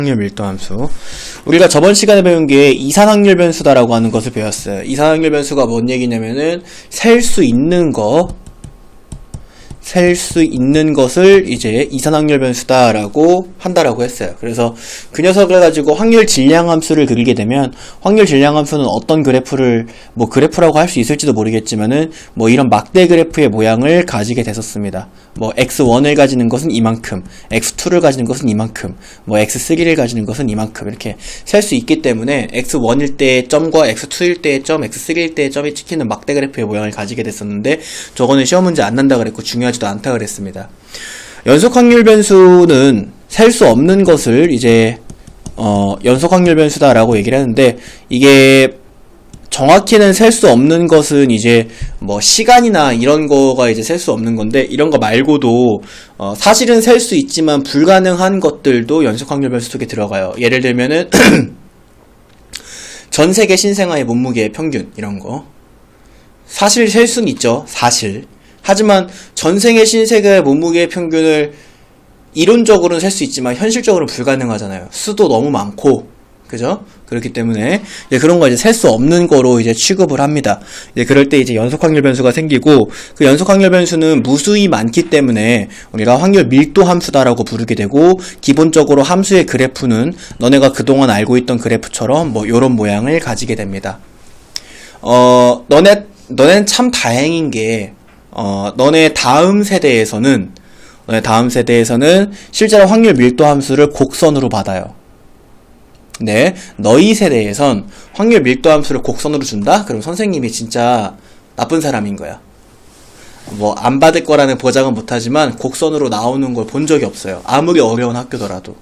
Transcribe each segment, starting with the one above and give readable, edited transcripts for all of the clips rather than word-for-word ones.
확률 밀도 함수. 우리가 저번 시간에 배운 게 이산확률 변수다라고 하는 것을 배웠어요. 이산확률 변수가 뭔 얘기냐면은 셀 수 있는 것을 이제 이산확률 변수다라고 한다라고 했어요. 그래서 그 녀석을 가지고 확률 질량 함수를 그리게 되면 확률 질량 함수는 어떤 그래프를 그래프라고 할 수 있을지도 모르겠지만은 이런 막대 그래프의 모양을 가지게 됐었습니다. x1을 가지는 것은 이만큼, x2를 가지는 것은 이만큼, x3를 가지는 것은 이만큼 이렇게 셀 수 있기 때문에 x1일 때의 점과 x2일 때의 점, x3일 때의 점이 찍히는 막대 그래프의 모양을 가지게 됐었는데 저거는 시험 문제 안 난다 그랬고 중요하지도 않다 그랬습니다. 연속 확률 변수는 셀 수 없는 것을 이제 연속 확률 변수다라고 얘기를 하는데 이게 정확히는 셀 수 없는 것은 이제 시간이나 이런 거가 이제 셀 수 없는 건데 이런 거 말고도 사실은 셀 수 있지만 불가능한 것들도 연속 확률 변수 속에 들어가요. 예를 들면은 전 세계 신생아의 몸무게의 평균 이런 거 사실 셀 수는 있죠. 사실. 하지만 전 세계 신생아의 몸무게의 평균을 이론적으로는 셀 수 있지만 현실적으로는 불가능하잖아요. 수도 너무 많고 그죠? 그렇기 때문에 이제 그런 거 이제 셀 수 없는 거로 이제 취급을 합니다. 이제 그럴 때 이제 연속 확률 변수가 생기고 그 연속 확률 변수는 무수히 많기 때문에 우리가 확률 밀도 함수다라고 부르게 되고 기본적으로 함수의 그래프는 너네가 그동안 알고 있던 그래프처럼 요런 모양을 가지게 됩니다. 너넨 참 다행인 게 너네 다음 세대에서는 실제로 확률 밀도 함수를 곡선으로 받아요. 네, 너희 세대에선 확률 밀도 함수를 곡선으로 준다? 그럼 선생님이 진짜 나쁜 사람인 거야. 안 받을 거라는 보장은 못하지만 곡선으로 나오는 걸 본 적이 없어요. 아무리 어려운 학교더라도.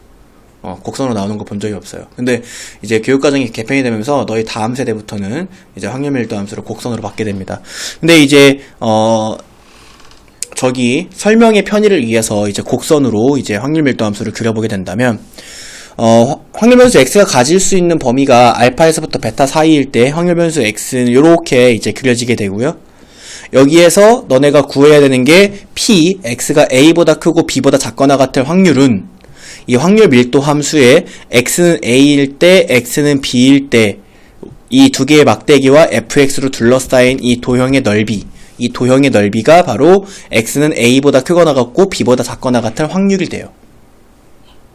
곡선으로 나오는 거 본 적이 없어요. 근데 이제 교육과정이 개편이 되면서 너희 다음 세대부터는 이제 확률 밀도 함수를 곡선으로 받게 됩니다. 근데 이제, 설명의 편의를 위해서 이제 곡선으로 이제 확률 밀도 함수를 그려보게 된다면, 확률 변수 x가 가질 수 있는 범위가 알파에서부터 베타 사이일 때 확률 변수 x는 요렇게 이제 그려지게 되고요. 여기에서 너네가 구해야 되는 게 p, x가 a보다 크고 b보다 작거나 같을 확률은 이 확률 밀도 함수에 x는 a일 때, x는 b일 때 이 두 개의 막대기와 fx로 둘러싸인 이 도형의 넓이가 바로 x는 a보다 크거나 같고 b보다 작거나 같을 확률이 돼요.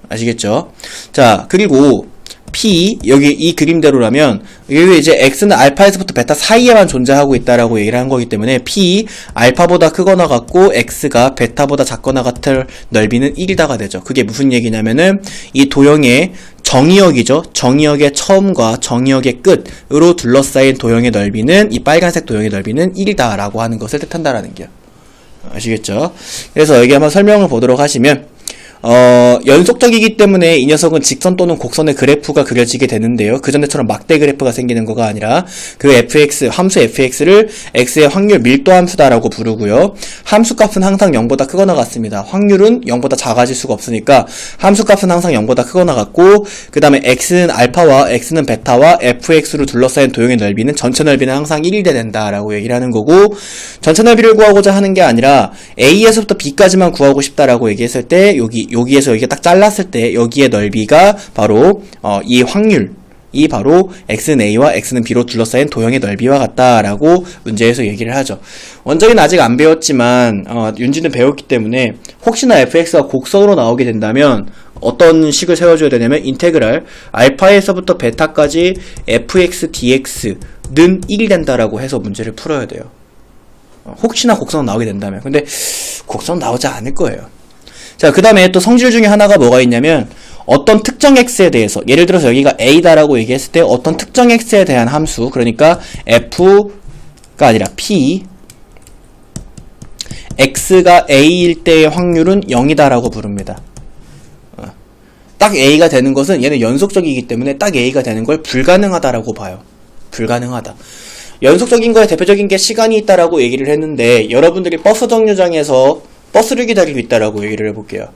아시겠죠? 자, 그리고 P, 여기 이 그림대로라면, 여기 이제 X는 알파에서부터 베타 사이에만 존재하고 있다라고 얘기를 한 거기 때문에 P, 알파보다 크거나 같고 X가 베타보다 작거나 같을 넓이는 1이다가 되죠. 그게 무슨 얘기냐면은, 이 도형의 정의역이죠. 정의역의 처음과 정의역의 끝으로 둘러싸인 도형의 넓이는, 이 빨간색 도형의 넓이는 1이다라고 하는 것을 뜻한다라는 게요. 아시겠죠? 그래서 여기 한번 설명을 보도록 하시면, 연속적이기 때문에 이 녀석은 직선 또는 곡선의 그래프가 그려지게 되는데요. 그 전에처럼 막대 그래프가 생기는 거가 아니라 그 함수 fx를 x의 확률 밀도 함수다라고 부르고요. 함수값은 항상 0보다 크거나 같습니다. 확률은 0보다 작아질 수가 없으니까 함수값은 항상 0보다 크거나 같고 그 다음에 x는 알파와 x는 베타와 fx로 둘러싸인 도형의 넓이는 전체 넓이는 항상 1이 된다라고 얘기를 하는 거고 전체 넓이를 구하고자 하는 게 아니라 a에서부터 b까지만 구하고 싶다라고 얘기했을 때 여기에서 여기가 딱 잘랐을 때 여기의 넓이가 바로 이 확률이 바로 x는 a와 x는 b로 둘러싸인 도형의 넓이와 같다라고 문제에서 얘기를 하죠. 원적이는 아직 안 배웠지만 윤지는 배웠기 때문에 혹시나 fx가 곡선으로 나오게 된다면 어떤 식을 세워줘야 되냐면 인테그랄 알파에서부터 베타까지 fx dx는 1이 된다라고 해서 문제를 풀어야 돼요. 혹시나 곡선 나오게 된다면. 근데 곡선 나오지 않을 거예요. 자, 그 다음에 또 성질 중에 하나가 뭐가 있냐면 어떤 특정 x에 대해서 예를 들어서 여기가 a다라고 얘기했을 때 어떤 특정 x에 대한 함수 그러니까 f가 아니라 p x가 a일 때의 확률은 0이다라고 부릅니다. 딱 a가 되는 것은 얘는 연속적이기 때문에 딱 a가 되는 걸 불가능하다라고 봐요. 불가능하다. 연속적인 거에 대표적인 게 시간이 있다라고 얘기를 했는데 여러분들이 버스 정류장에서 버스를 기다리고 있다라고 얘기를 해볼게요.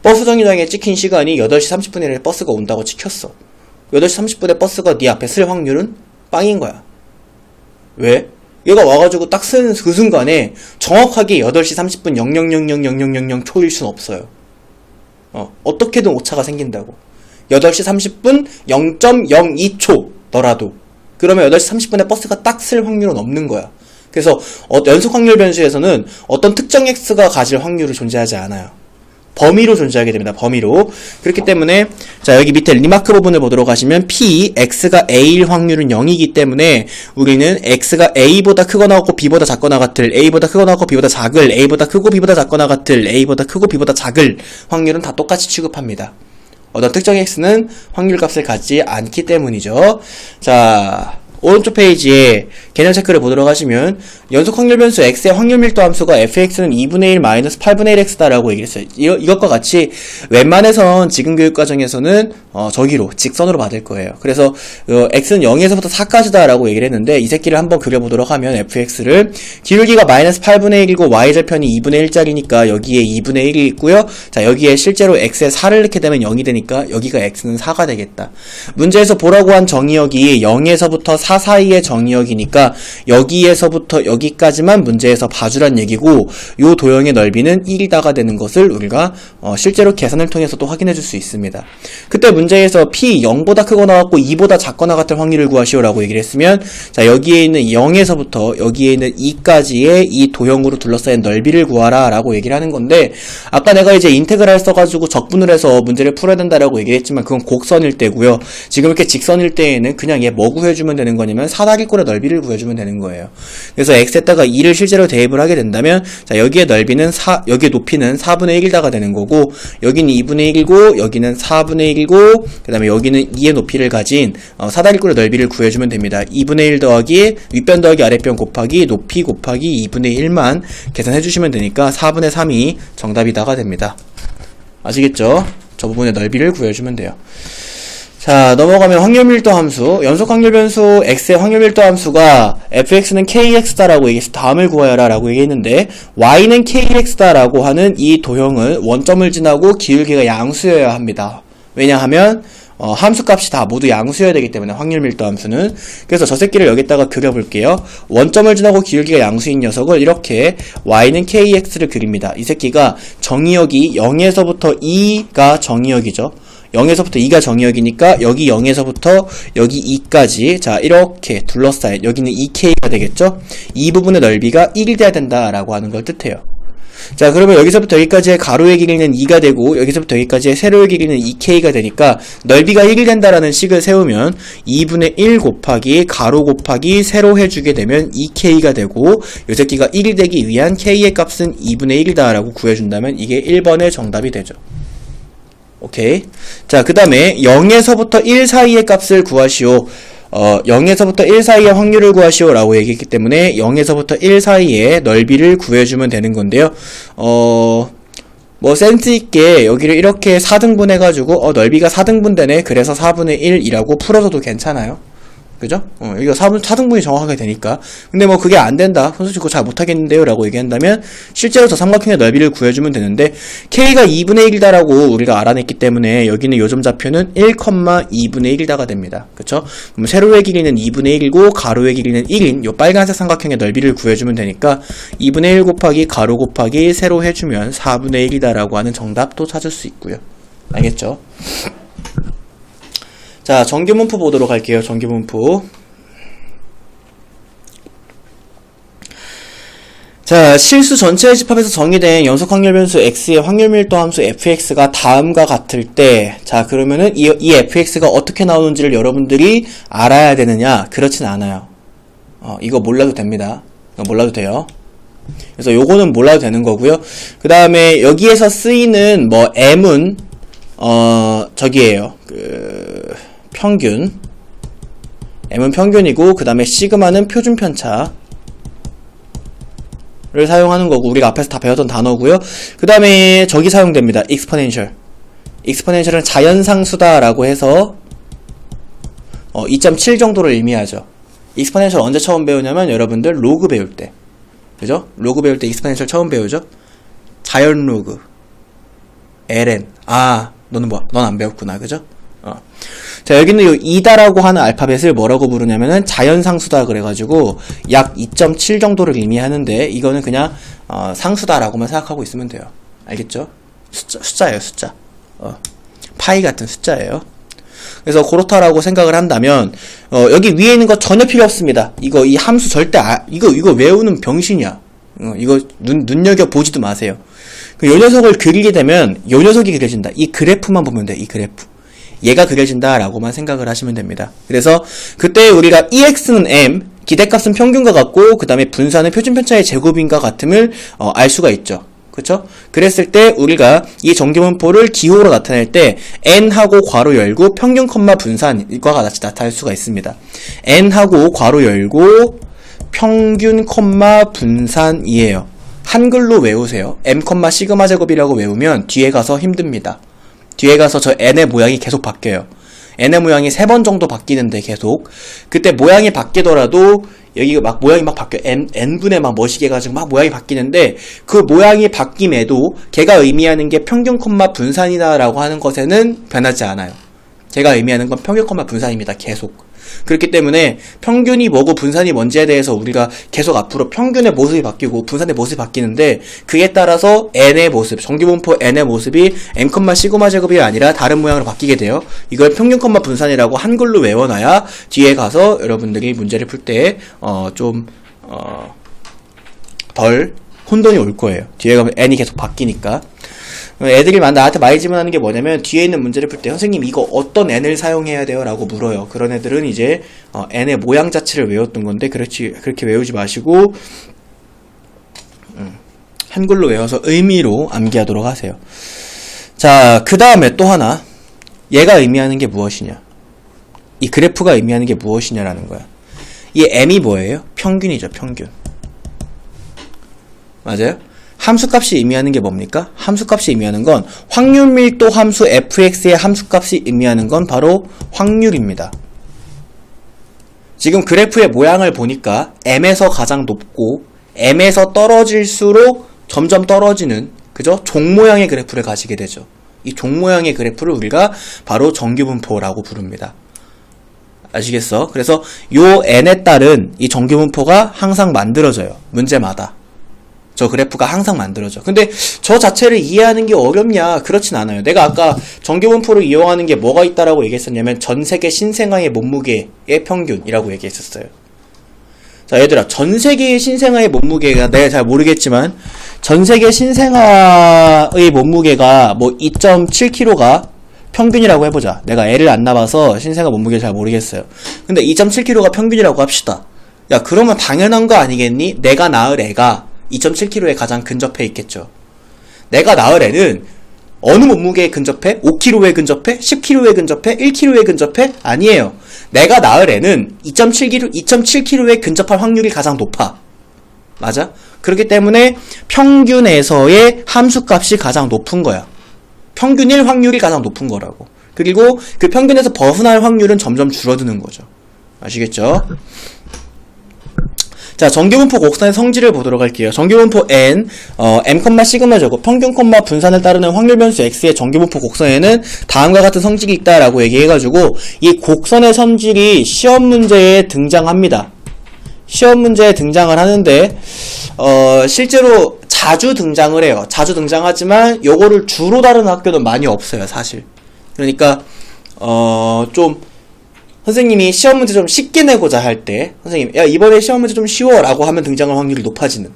버스 정류장에 찍힌 시간이 8시 30분에 버스가 온다고 찍혔어. 8시 30분에 버스가 네 앞에 쓸 확률은 빵인 거야. 왜? 얘가 와가지고 딱 쓰는 그 순간에 정확하게 8시 30분 00000000 초일 순 없어요. 어떻게든 오차가 생긴다고. 8시 30분 0.02초더라도 그러면 8시 30분에 버스가 딱 쓸 확률은 없는 거야. 그래서 연속 확률 변수에서는 어떤 특정 x가 가질 확률이 존재하지 않아요. 범위로 존재하게 됩니다. 범위로. 그렇기 때문에 자 여기 밑에 리마크 부분을 보도록 하시면 p x가 a일 확률은 0이기 때문에 우리는 x가 a보다 크거나 같고 b보다 작거나 같을, a보다 크거나 같고 b보다 작을, a보다 크고 b보다 작거나 같을, a보다 크고 b보다 작을 확률은 다 똑같이 취급합니다. 어떤 특정 x는 확률값을 갖지 않기 때문이죠. 자 오른쪽 페이지에 개념 체크를 보도록 하시면 연속 확률 변수 x의 확률 밀도 함수가 fx는 2분의 1 마이너스 8분의 1x다라고 얘기했어요. 이것과 같이 웬만해선 지금 교육과정에서는 저기로 직선으로 받을 거예요. 그래서 x는 0에서부터 4까지다라고 얘기를 했는데 이 새끼를 한번 그려보도록 하면 fx를 기울기가 마이너스 8분의 1이고 y절편이 2분의 1짜리니까 여기에 2분의 1이 있고요. 자 여기에 실제로 x에 4를 넣게 되면 0이 되니까 여기가 x는 4가 되겠다. 문제에서 보라고 한 정의역이 0에서부터 4 사이의 정의역이니까 여기에서부터 여기까지만 문제에서 봐주란 얘기고 요 도형의 넓이는 1이다가 되는 것을 우리가 실제로 계산을 통해서도 확인해 줄 수 있습니다. 그때 문제에서 p 0보다 크거나 같고 2보다 작거나 같은 확률을 구하시오 라고 얘기를 했으면 자 여기에 있는 0에서부터 여기에 있는 2까지의 이 도형으로 둘러싸인 넓이를 구하라 라고 얘기를 하는 건데 아까 내가 이제 인테그랄 써가지고 적분을 해서 문제를 풀어야 된다라고 얘기를 했지만 그건 곡선일 때고요. 지금 이렇게 직선일 때에는 그냥 얘 뭐 구해주면 되는 거냐면 사다리꼴의 넓이를 구해주면 되는 거예요. 그래서 x에다가 2를 실제로 대입을 하게 된다면 자 여기에 넓이는 여기에 높이는 4분의 1이다가 되는 거고 여기는 2분의 1이고 여기는 4분의 1이고 그 다음에 여기는 2의 높이를 가진 사다리꼴의 넓이를 구해주면 됩니다. 2분의 1 더하기 윗변 더하기 아랫변 곱하기 높이 곱하기 2분의 1만 계산해 주시면 되니까 4분의 3이 정답이다가 됩니다. 아시겠죠? 저 부분의 넓이를 구해주면 돼요. 자 넘어가면 확률밀도 함수 연속 확률 변수 x의 확률밀도 함수가 fx는 kx다라고 얘기해서 다음을 구하여라 라고 얘기했는데 y는 kx다라고 하는 이 도형은 원점을 지나고 기울기가 양수여야 합니다. 왜냐하면 함수값이 다 모두 양수여야 되기 때문에 확률밀도 함수는 그래서 저 새끼를 여기다가 그려볼게요. 원점을 지나고 기울기가 양수인 녀석을 이렇게 y는 kx를 그립니다. 이 새끼가 정의역이 0에서부터 2가 정의역이죠. 0에서부터 2가 정의역이니까 여기 0에서부터 여기 2까지 자 이렇게 둘러싸인 여기는 2k가 되겠죠. 이 부분의 넓이가 1이 돼야 된다라고 하는 걸 뜻해요. 자 그러면 여기서부터 여기까지의 가로의 길이는 2가 되고 여기서부터 여기까지의 세로의 길이는 2k가 되니까 넓이가 1이 된다라는 식을 세우면 2분의 1 곱하기 가로 곱하기 세로 해주게 되면 2k가 되고 이 새끼가 1이 되기 위한 k의 값은 2분의 1이다 라고 구해준다면 이게 1번의 정답이 되죠. 오케이. 자, 그 다음에 0에서부터 1 사이의 값을 구하시오. 0에서부터 1 사이의 확률을 구하시오 라고 얘기했기 때문에 0에서부터 1 사이의 넓이를 구해주면 되는 건데요. 뭐 센스있게 여기를 이렇게 4등분 해가지고 넓이가 4등분 되네 그래서 4분의 1이라고 풀어줘도 괜찮아요. 그죠? 여기가 4등분이 정확하게 되니까. 근데 뭐 그게 안 된다. 선생님 그거 잘 못하겠는데요. 라고 얘기한다면 실제로 저 삼각형의 넓이를 구해주면 되는데 K가 2분의 1이다라고 우리가 알아냈기 때문에 여기는 요점 좌표는 1,2분의 1이다가 됩니다. 그쵸? 그럼 세로의 길이는 2분의 1이고 가로의 길이는 1인 요 빨간색 삼각형의 넓이를 구해주면 되니까 2분의 1 곱하기 가로 곱하기 세로 해주면 4분의 1이다라고 하는 정답도 찾을 수 있고요. 알겠죠? 자, 정규문프 보도록 할게요. 정규문프. 자, 실수 전체의 집합에서 정의된 연속 확률 변수 x의 확률 밀도 함수 fx가 다음과 같을 때, 자, 그러면은 이 fx가 어떻게 나오는지를 여러분들이 알아야 되느냐? 그렇진 않아요. 이거 몰라도 됩니다. 이거 몰라도 돼요. 그래서 요거는 몰라도 되는 거고요. 그 다음에 여기에서 쓰이는 뭐 m은 저기에요. 평균. m은 평균이고 그 다음에 시그마는 표준 편차를 사용하는 거고 우리가 앞에서 다 배웠던 단어고요. 그 다음에 저기 사용됩니다. exponential. exponential은 자연상수다라고 해서 2.7 정도를 의미하죠. exponential 언제 처음 배우냐면 여러분들 로그 배울 때. 그죠? 로그 배울 때 exponential 처음 배우죠? 자연 로그. ln. 너는 뭐, 넌 안 배웠구나. 그죠? 자, 여기는 요 2다라고 하는 알파벳을 뭐라고 부르냐면은 자연상수다 그래가지고 약 2.7 정도를 의미하는데 이거는 그냥 상수다라고만 생각하고 있으면 돼요. 알겠죠? 숫자예요, 숫자. 파이 같은 숫자예요. 그래서 그렇다라고 생각을 한다면 여기 위에 있는 거 전혀 필요 없습니다. 이 함수 절대 이거 외우는 병신이야. 이거 눈여겨 보지도 마세요. 요 녀석을 그리게 되면 요 녀석이 그려진다. 이 그래프만 보면 돼. 이 그래프. 얘가 그려진다라고만 생각을 하시면 됩니다. 그래서 그때 우리가 EX는 M, 기대값은 평균과 같고 그 다음에 분산은 표준편차의 제곱인과 같음을 알 수가 있죠. 그쵸? 그랬을 때 우리가 이 정규분포를 기호로 나타낼 때 n하고 괄호 열고 평균 콤마 분산과 같이 나타낼 수가 있습니다. n하고 괄호 열고 평균 콤마 분산이에요. 한글로 외우세요. m 시그마 제곱이라고 외우면 뒤에 가서 힘듭니다. 뒤에 가서 저 n의 모양이 계속 바뀌어요. n의 모양이 3번 정도 바뀌는데 계속 그때 모양이 바뀌더라도 여기가 막 모양이 막 바뀌어요. n분의 막 멋있게 해가지고 막 모양이 바뀌는데 그 모양이 바뀜에도 걔가 의미하는 게 평균 콤마 분산이다라고 하는 것에는 변하지 않아요. 제가 의미하는 건 평균 콤마 분산입니다. 계속. 그렇기 때문에 평균이 뭐고 분산이 뭔지에 대해서 우리가 계속 앞으로 평균의 모습이 바뀌고 분산의 모습이 바뀌는데 그에 따라서 n의 모습, 정규분포 n의 모습이 n, 시그마 제곱이 아니라 다른 모양으로 바뀌게 돼요. 이걸 평균 분산이라고 한글로 외워놔야 뒤에 가서 여러분들이 문제를 풀 때 덜 혼돈이 올 거예요. 뒤에 가면 n이 계속 바뀌니까. 애들이 나한테 많이 질문하는 게 뭐냐면 뒤에 있는 문제를 풀 때 선생님 이거 어떤 n을 사용해야 돼요? 라고 물어요. 그런 애들은 이제 n의 모양 자체를 외웠던 건데 그렇게 외우지 마시고 한글로 외워서 의미로 암기하도록 하세요. 자, 그 다음에 또 하나 얘가 의미하는 게 무엇이냐, 이 그래프가 의미하는 게 무엇이냐라는 거야. 이 m이 뭐예요? 평균이죠. 평균. 맞아요? 함수값이 의미하는 게 뭡니까? 함수값이 의미하는 건 확률밀도 함수 fx의 함수값이 의미하는 건 바로 확률입니다. 지금 그래프의 모양을 보니까 m에서 가장 높고 m에서 떨어질수록 점점 떨어지는, 그죠? 종 모양의 그래프를 가지게 되죠. 이 종 모양의 그래프를 우리가 바로 정규분포라고 부릅니다. 아시겠어? 그래서 요 n에 따른 이 정규분포가 항상 만들어져요. 문제마다. 저 그래프가 항상 만들어져. 근데 저 자체를 이해하는 게 어렵냐? 그렇진 않아요. 내가 아까 정규분포를 이용하는 게 뭐가 있다라고 얘기했었냐면 전세계 신생아의 몸무게의 평균이라고 얘기했었어요. 자, 얘들아, 전세계의 신생아의 몸무게가 내가 잘 모르겠지만 전세계 신생아의 몸무게가 뭐 2.7kg가 평균이라고 해보자. 내가 애를 안 낳아서 신생아 몸무게를 잘 모르겠어요. 근데 2.7kg가 평균이라고 합시다. 야, 그러면 당연한 거 아니겠니? 내가 낳을 애가 2.7kg에 가장 근접해 있겠죠. 내가 낳을 애는 어느 몸무게에 근접해? 5kg에 근접해? 10kg에 근접해? 1kg에 근접해? 아니에요. 내가 낳을 애는 2.7kg에 근접할 확률이 가장 높아. 맞아? 그렇기 때문에 평균에서의 함수값이 가장 높은 거야. 평균일 확률이 가장 높은 거라고. 그리고 그 평균에서 벗어날 확률은 점점 줄어드는 거죠. 아시겠죠? 자, 정규분포 곡선의 성질을 보도록 할게요. 정규분포 n, m, 시그마 제곱, 평균, 분산을 따르는 확률 변수 x의 정규분포 곡선에는 다음과 같은 성질이 있다라고 얘기해가지고 이 곡선의 성질이 시험 문제에 등장합니다. 시험 문제에 등장을 하는데 실제로 자주 등장을 해요. 자주 등장하지만 요거를 주로 다루는 학교는 많이 없어요, 사실. 그러니까 좀 선생님이 시험 문제 좀 쉽게 내고자 할 때 선생님, 야, 이번에 시험 문제 좀 쉬워 라고 하면 등장할 확률이 높아지는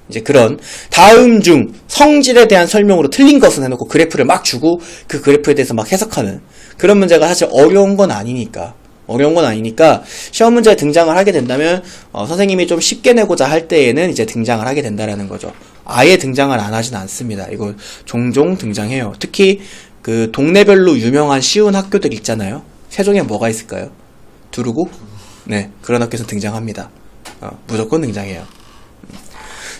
이제 그런 다음 중 성질에 대한 설명으로 틀린 것은 해놓고 그래프를 막 주고 그 그래프에 대해서 막 해석하는 그런 문제가 사실 어려운 건 아니니까 시험 문제에 등장을 하게 된다면 선생님이 좀 쉽게 내고자 할 때에는 이제 등장을 하게 된다라는 거죠. 아예 등장을 안 하진 않습니다. 이거 종종 등장해요. 특히 그 동네별로 유명한 쉬운 학교들 있잖아요. 세종에 뭐가 있을까요? 두루구? 네, 그런 학교에서 등장합니다. 무조건 등장해요.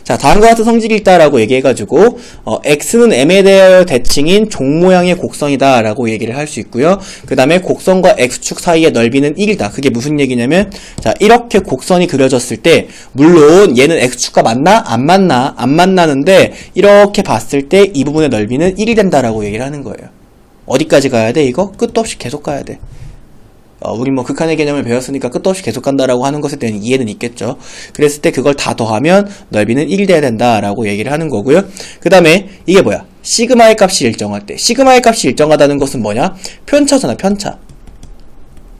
자, 다음과 같은 성질이 있다라고 얘기해가지고 x는 m에 대하여 대칭인 종 모양의 곡선이다 라고 얘기를 할 수 있고요. 그 다음에 곡선과 x축 사이의 넓이는 1이다. 그게 무슨 얘기냐면, 자, 이렇게 곡선이 그려졌을 때 물론 얘는 x축과 맞나? 안 맞나? 안 만나는데 이렇게 봤을 때 이 부분의 넓이는 1이 된다라고 얘기를 하는 거예요. 어디까지 가야 돼? 이거? 끝도 없이 계속 가야 돼. 우리 뭐 극한의 개념을 배웠으니까 끝도 없이 계속 간다라고 하는 것에 대한 이해는 있겠죠. 그랬을 때 그걸 다 더하면 넓이는 1이 돼야 된다라고 얘기를 하는 거고요. 그 다음에 이게 뭐야? 시그마의 값이 일정할 때. 시그마의 값이 일정하다는 것은 뭐냐? 편차잖아, 편차.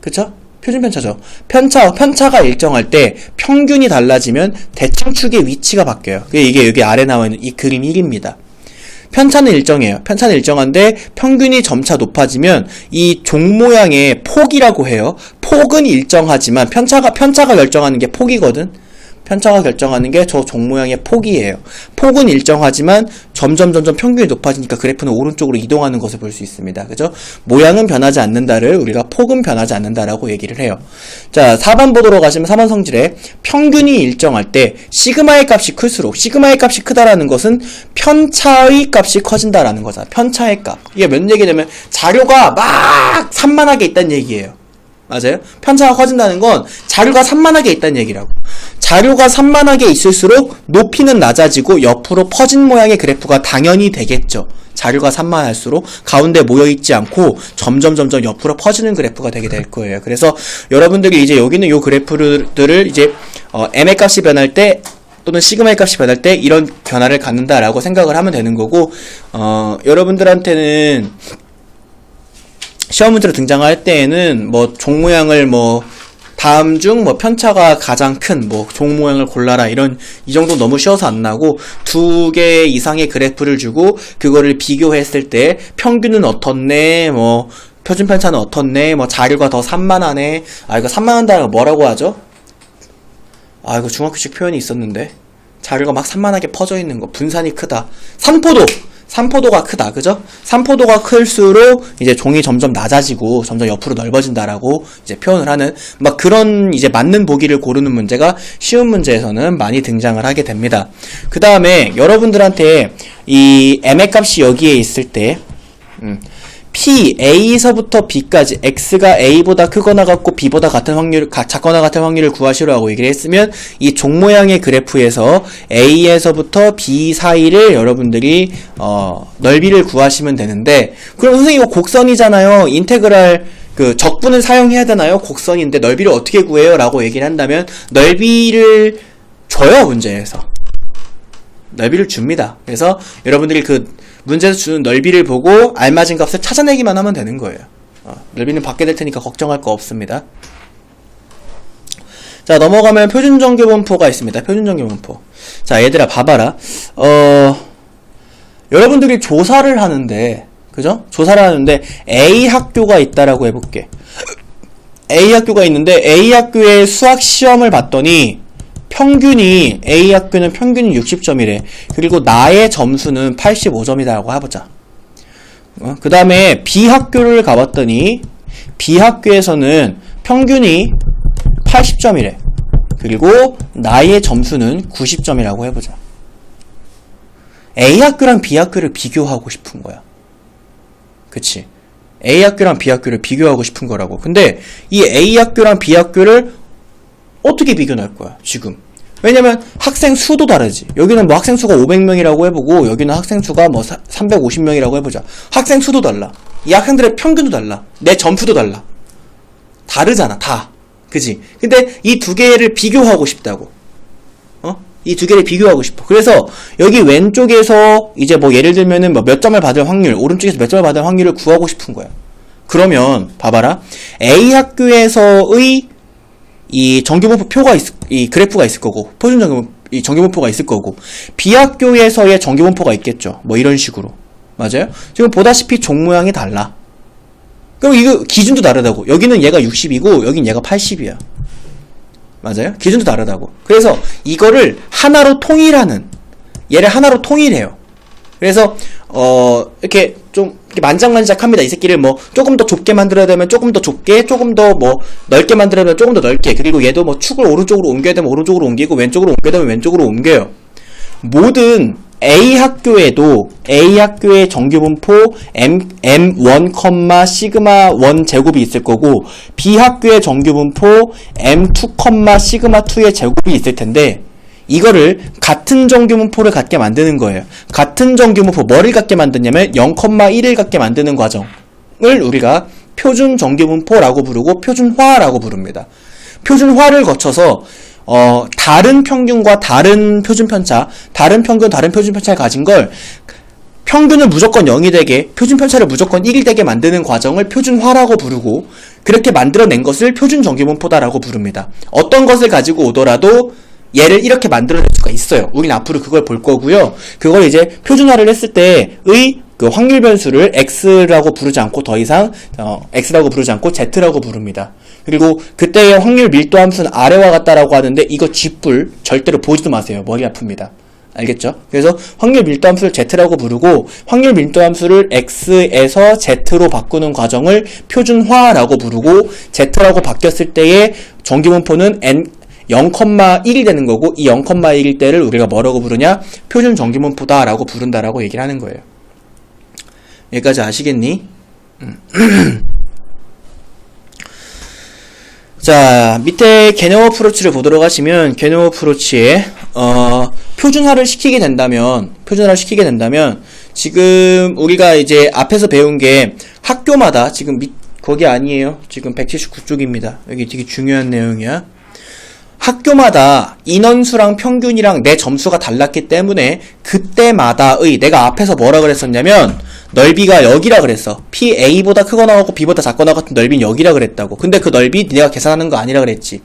그쵸? 표준편차죠. 편차가 일정할 때 평균이 달라지면 대칭축의 위치가 바뀌어요. 이게 여기 아래 나와 있는 이 그림 1입니다. 편차는 일정해요. 편차는 일정한데 평균이 점차 높아지면 이 종 모양의 폭이라고 해요. 폭은 일정하지만 편차가 결정하는 게 폭이거든. 편차가 결정하는 게 저 종 모양의 폭이에요. 폭은 일정하지만 점점 평균이 높아지니까 그래프는 오른쪽으로 이동하는 것을 볼 수 있습니다. 그죠? 모양은 변하지 않는다를 우리가 폭은 변하지 않는다라고 얘기를 해요. 자, 4번 보도록 가시면 4번 성질에 평균이 일정할 때 시그마의 값이 클수록, 시그마의 값이 크다라는 것은 편차의 값이 커진다라는 거잖아. 편차의 값. 이게 뭔 얘기냐면 자료가 막 산만하게 있다는 얘기예요. 맞아요? 편차가 커진다는 건 자료가 산만하게 있다는 얘기라고. 자료가 산만하게 있을수록 높이는 낮아지고 옆으로 퍼진 모양의 그래프가 당연히 되겠죠. 자료가 산만할수록 가운데 모여있지 않고 점점 옆으로 퍼지는 그래프가 되게 될 거예요. 그래서 여러분들이 이제 여기는 요 그래프들을 이제 m의 값이 변할 때 또는 시그마의 값이 변할 때 이런 변화를 갖는다라고 생각을 하면 되는 거고, 여러분들한테는 시험 문제로 등장할 때에는 뭐 종 모양을 뭐 다음 중 뭐 편차가 가장 큰 뭐 종 모양을 골라라 이 정도 너무 쉬워서 안 나고 2개 이상의 그래프를 주고 그거를 비교했을 때 평균은 어떻네, 뭐 표준 편차는 어떻네, 뭐 자료가 더 산만하네. 이거 산만한다는 거 뭐라고 하죠? 이거 중학교식 표현이 있었는데 자료가 막 산만하게 퍼져 있는 거, 분산이 크다. 산포도가 크다, 그죠? 산포도가 클수록 이제 종이 점점 낮아지고 점점 옆으로 넓어진다라고 이제 표현을 하는 막 그런 이제 맞는 보기를 고르는 문제가 쉬운 문제에서는 많이 등장을 하게 됩니다. 그 다음에 여러분들한테 이 m의 값이 여기에 있을 때 P, A에서부터 B까지 X가 A보다 크거나 같고 B보다 작거나 같은 확률을 구하시라고 얘기를 했으면 이 종 모양의 그래프에서 A에서부터 B 사이를 여러분들이 넓이를 구하시면 되는데, 그럼 선생님 이거 곡선이잖아요. 인테그랄 적분을 사용해야 되나요? 곡선인데 넓이를 어떻게 구해요? 라고 얘기를 한다면 넓이를 줘요. 문제에서 넓이를 줍니다. 그래서 여러분들이 문제에서 주는 넓이를 보고 알맞은 값을 찾아내기만 하면 되는 거예요. 넓이는 받게 될 테니까 걱정할 거 없습니다. 자, 넘어가면 표준정규분포가 있습니다. 표준정규분포. 자, 얘들아 봐봐라. 여러분들이 조사를 하는데, 그죠? 조사를 하는데 A 학교가 있다라고 해볼게. A 학교가 있는데 A 학교의 수학 시험을 봤더니 평균이 A 학교는 평균이 60점이래. 그리고 나의 점수는 85점이다라고 해보자. 그 다음에 B 학교를 가봤더니 B 학교에서는 평균이 80점이래. 그리고 나의 점수는 90점이라고 해보자. A 학교랑 B 학교를 비교하고 싶은 거야. 그치? A 학교랑 B 학교를 비교하고 싶은 거라고. 근데 이 A 학교랑 B 학교를 어떻게 비교할 거야, 지금? 왜냐면 학생 수도 다르지. 여기는 뭐 학생 수가 500명이라고 해보고 여기는 학생 수가 뭐 350명이라고 해보자. 학생 수도 달라. 이 학생들의 평균도 달라. 내 점수도 달라. 다르잖아, 다. 그지? 근데 이 두 개를 비교하고 싶다고. 이 두 개를 비교하고 싶어. 그래서 여기 왼쪽에서 이제 뭐 예를 들면은 뭐 몇 점을 받을 확률, 오른쪽에서 몇 점을 받을 확률을 구하고 싶은 거야. 그러면 봐봐라. A 학교에서의 이 정규분포 이 그래프가 있을 거고, 이 정규분포가 있을 거고, B 학교에서의 정규분포가 있겠죠. 뭐 이런 식으로. 맞아요? 지금 보다시피 종 모양이 달라. 그럼 이거 기준도 다르다고. 여기는 얘가 60이고, 여긴 얘가 80이야. 맞아요? 기준도 다르다고. 그래서 이거를 하나로 얘를 하나로 통일해요. 그래서, 이렇게 좀, 이렇게 만장만작합니다. 이 새끼를 뭐, 조금 더 좁게 만들어야 되면 조금 더 좁게, 조금 더 뭐, 넓게 만들어야 되면 조금 더 넓게, 그리고 얘도 뭐, 축을 오른쪽으로 옮겨야 되면 오른쪽으로 옮기고, 왼쪽으로 옮겨야 되면 왼쪽으로 옮겨요. 모든 A 학교에도 A 학교의 정규분포 M1, 시그마 1 제곱이 있을 거고, B 학교의 정규분포 M2, 시그마 2의 제곱이 있을 텐데, 이거를 같은 정규분포를 갖게 만드는 거예요. 같은 정규분포 뭐를 갖게 만드냐면 0,1을 갖게 만드는 과정을 우리가 표준 정규분포라고 부르고 표준화라고 부릅니다. 표준화를 거쳐서 다른 평균과 다른 표준편차, 다른 평균, 다른 표준편차를 가진 걸 평균을 무조건 0이 되게, 표준편차를 무조건 1이 되게 만드는 과정을 표준화라고 부르고, 그렇게 만들어낸 것을 표준 정규분포다라고 부릅니다. 어떤 것을 가지고 오더라도 얘를 이렇게 만들어낼 수가 있어요. 우린 앞으로 그걸 볼 거고요. 그걸 이제 표준화를 했을 때의 그 확률 변수를 x라고 부르지 않고 더 이상 x라고 부르지 않고 z라고 부릅니다. 그리고 그때의 확률 밀도 함수는 아래와 같다라고 하는데 이거 쥐뿔 절대로 보지도 마세요. 머리 아픕니다. 알겠죠? 그래서 확률 밀도 함수를 z라고 부르고 확률 밀도 함수를 x에서 z로 바꾸는 과정을 표준화라고 부르고 z라고 바뀌었을 때의 정규분포는 0,1이 되는 거고 이 0,1일 때를 우리가 뭐라고 부르냐? 표준 정규분포다라고 부른다라고 얘기를 하는 거예요. 여기까지 아시겠니? 자, 밑에 개념 어프로치를 보도록 하시면 개념 어프로치에 표준화를 시키게 된다면 지금 우리가 이제 앞에서 배운 게 학교마다 지금 거기 아니에요. 지금 179쪽입니다. 여기 되게 중요한 내용이야. 학교마다 인원수랑 평균이랑 내 점수가 달랐기 때문에 그때마다의 내가 앞에서 뭐라 그랬었냐면 넓이가 여기라 그랬어. A보다 크거나 같고 B보다 작거나 같은 넓이는 여기라 그랬다고. 근데 그 넓이 내가 계산하는 거 아니라 그랬지.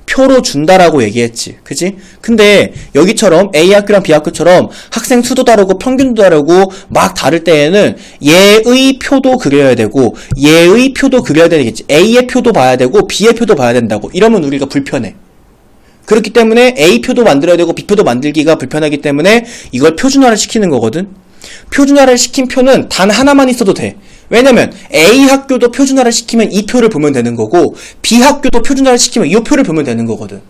표로 준다라고 얘기했지. 그치? 근데 여기처럼 A 학교랑 B 학교처럼 학생 수도 다르고 평균도 다르고 막 다를 때에는 얘의 표도 그려야 되고 얘의 표도 그려야 되겠지. A의 표도 봐야 되고 B의 표도 봐야 된다고. 이러면 우리가 불편해. 그렇기 때문에 A표도 만들어야 되고 B표도 만들기가 불편하기 때문에 이걸 표준화를 시키는 거거든. 표준화를 시킨 표는 단 하나만 있어도 돼. 왜냐면 A 학교도 표준화를 시키면 이 표를 보면 되는 거고 B 학교도 표준화를 시키면 이 표를 보면 되는 거거든.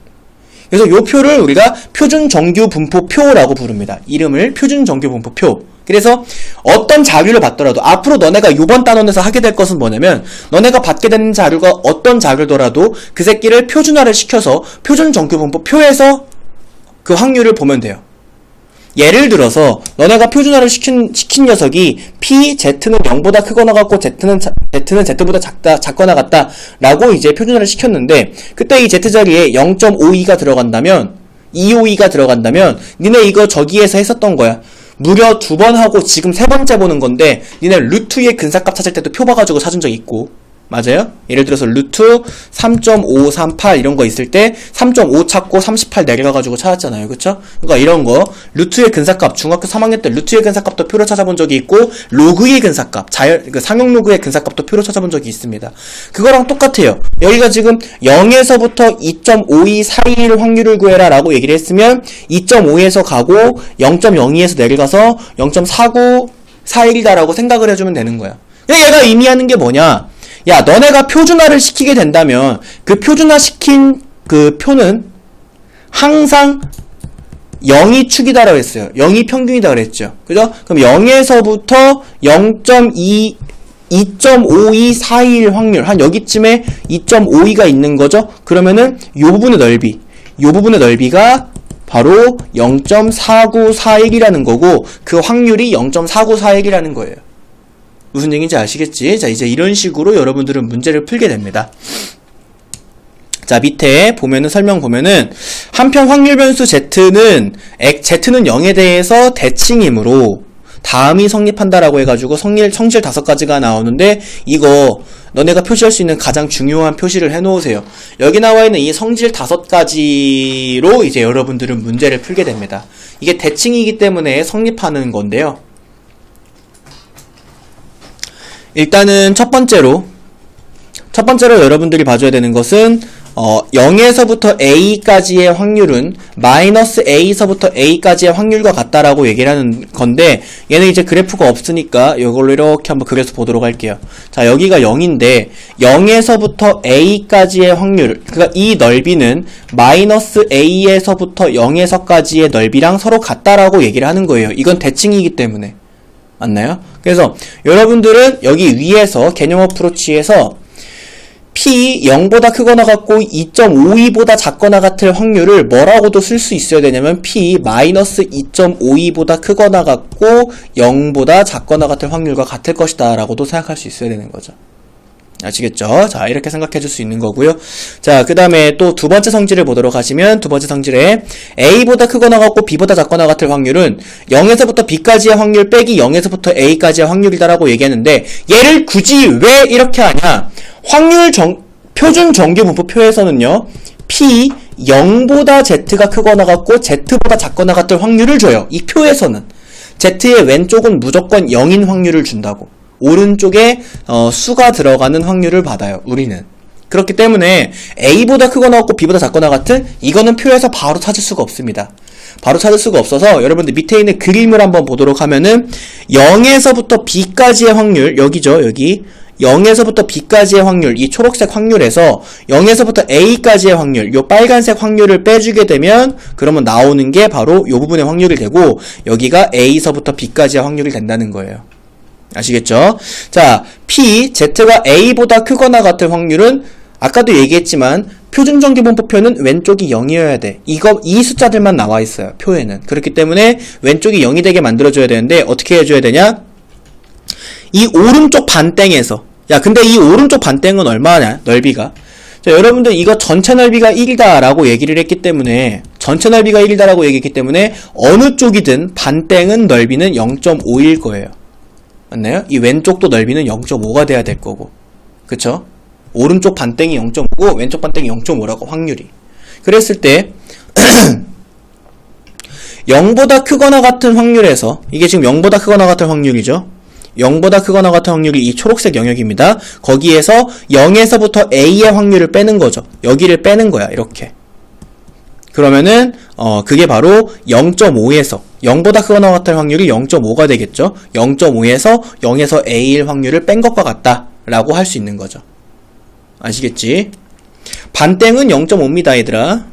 그래서 이 표를 우리가 표준정규분포표라고 부릅니다. 이름을 표준정규분포표. 그래서 어떤 자료를 받더라도 앞으로 너네가 이번 단원에서 하게 될 것은 뭐냐면 너네가 받게 되는 자료가 어떤 자료더라도 그 새끼를 표준화를 시켜서 표준정규분포표에서 그 확률을 보면 돼요. 예를 들어서 너네가 표준화를 시킨 녀석이 P, Z는 0보다 크거나 같고 Z는 Z보다 작거나 같다 라고 이제 표준화를 시켰는데 그때 이 Z 자리에 0.52가 들어간다면 252가 들어간다면 니네 이거 저기에서 했었던 거야. 무려 2번 하고 지금 3번째 보는 건데 니네 루트의 근사값 찾을 때도 표 봐가지고 찾은 적 있고 맞아요? 예를 들어서 루트 3.538 이런 거 있을 때 3.5 찾고 38 내려가가지고 찾았잖아요. 그쵸? 그러니까 이런 거 루트의 근사값 중학교 3학년 때 루트의 근사값도 표로 찾아본 적이 있고 로그의 근사값 상용 로그의 근사값도 표로 찾아본 적이 있습니다. 그거랑 똑같아요. 여기가 지금 0에서부터 2.5241 확률을 구해라 라고 얘기를 했으면 2.5에서 가고 0.02에서 내려가서 0.4941이다 라고 생각을 해주면 되는 거야. 얘가 의미하는 게 뭐냐? 야, 너네가 표준화를 시키게 된다면 그 표준화 시킨 그 표는 항상 0이 축이다라고 했어요. 0이 평균이다 그랬죠. 그죠? 그럼 0에서부터 2.5241 확률 한 여기쯤에 2.52가 있는 거죠. 그러면은 요 부분의 넓이가 바로 0.4941이라는 거고 그 확률이 0.4941이라는 거예요. 무슨 얘기인지 아시겠지? 자, 이제 이런 식으로 여러분들은 문제를 풀게 됩니다. 자, 밑에 보면은 설명 보면은 한편 확률 변수 Z는 0에 대해서 대칭이므로 다음이 성립한다라고 해가지고 성질 5가지가 나오는데 이거 너네가 표시할 수 있는 가장 중요한 표시를 해놓으세요. 여기 나와 있는 이 성질 5가지로 이제 여러분들은 문제를 풀게 됩니다. 이게 대칭이기 때문에 성립하는 건데요. 일단은 첫 번째로 여러분들이 봐줘야 되는 것은 0에서부터 A까지의 확률은 마이너스 A서부터 A까지의 확률과 같다라고 얘기를 하는 건데 얘는 이제 그래프가 없으니까 이걸로 이렇게 한번 그려서 보도록 할게요. 자, 여기가 0인데 0에서부터 A까지의 확률, 그러니까 이 넓이는 마이너스 A에서부터 0에서까지의 넓이랑 서로 같다라고 얘기를 하는 거예요. 이건 대칭이기 때문에. 맞나요? 그래서 여러분들은 여기 위에서 개념 어프로치에서 P 0보다 크거나 같고 2.52보다 작거나 같을 확률을 뭐라고도 쓸 수 있어야 되냐면 P 마이너스 2.52보다 크거나 같고 0보다 작거나 같을 확률과 같을 것이다 라고도 생각할 수 있어야 되는 거죠. 아시겠죠? 자, 이렇게 생각해 줄 수 있는 거고요. 자, 그 다음에 또 두 번째 성질을 보도록 하시면 두 번째 성질에 A보다 크거나 같고 B보다 작거나 같을 확률은 0에서부터 B까지의 확률 빼기 0에서부터 A까지의 확률이다라고 얘기했는데 얘를 굳이 왜 이렇게 하냐? 표준 정규분포표에서는요, P 0보다 Z가 크거나 같고 Z보다 작거나 같을 확률을 줘요. 이 표에서는. Z의 왼쪽은 무조건 0인 확률을 준다고. 오른쪽에 수가 들어가는 확률을 받아요. 우리는. 그렇기 때문에 A보다 크거나 같고 B보다 작거나 같은 이거는 표에서 바로 찾을 수가 없습니다. 바로 찾을 수가 없어서 여러분들 밑에 있는 그림을 한번 보도록 하면은 0에서부터 B까지의 확률, 여기죠. 여기 0에서부터 B까지의 확률, 이 초록색 확률에서 0에서부터 A까지의 확률, 요 빨간색 확률을 빼주게 되면 그러면 나오는 게 바로 요 부분의 확률이 되고 여기가 A서부터 B까지의 확률이 된다는 거예요. 아시겠죠? 자, P, Z가 A보다 크거나 같을 확률은 아까도 얘기했지만 표준정규분포표는 왼쪽이 0이어야 돼. 이 숫자들만 나와 있어요. 표에는. 그렇기 때문에 왼쪽이 0이 되게 만들어줘야 되는데 어떻게 해줘야 되냐? 이 오른쪽 반땡에서 근데 이 오른쪽 반땡은 얼마냐? 넓이가. 자, 여러분들 이거 전체 넓이가 1이다 라고 얘기를 했기 때문에 전체 넓이가 1이다 라고 얘기했기 때문에 어느 쪽이든 반땡은 넓이는 0.5일 거예요. 맞나요? 이 왼쪽도 넓이는 0.5가 돼야 될 거고. 그쵸? 오른쪽 반땡이 0.5고 왼쪽 반땡이 0.5라고 확률이. 그랬을 때 0보다 크거나 같은 확률에서 이게 지금 0보다 크거나 같은 확률이죠. 0보다 크거나 같은 확률이 이 초록색 영역입니다. 거기에서 0에서부터 A의 확률을 빼는 거죠. 여기를 빼는 거야. 이렇게. 그러면은 그게 바로 0.5에서 0보다 크거나 같은 확률이 0.5가 되겠죠. 0.5에서 0에서 A일 확률을 뺀 것과 같다 라고 할 수 있는 거죠. 아시겠지? 반땡은 0.5입니다 얘들아.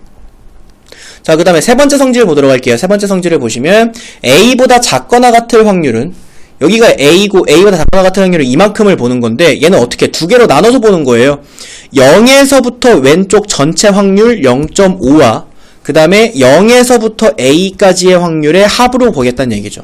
자, 그 다음에 세 번째 성질 보도록 할게요. 세 번째 성질을 보시면 A보다 작거나 같을 확률은 여기가 A고 A보다 작거나 같은 확률은 이만큼을 보는 건데 얘는 어떻게 두 개로 나눠서 보는 거예요. 0에서부터 왼쪽 전체 확률 0.5와 그 다음에 0에서부터 A까지의 확률의 합으로 보겠다는 얘기죠.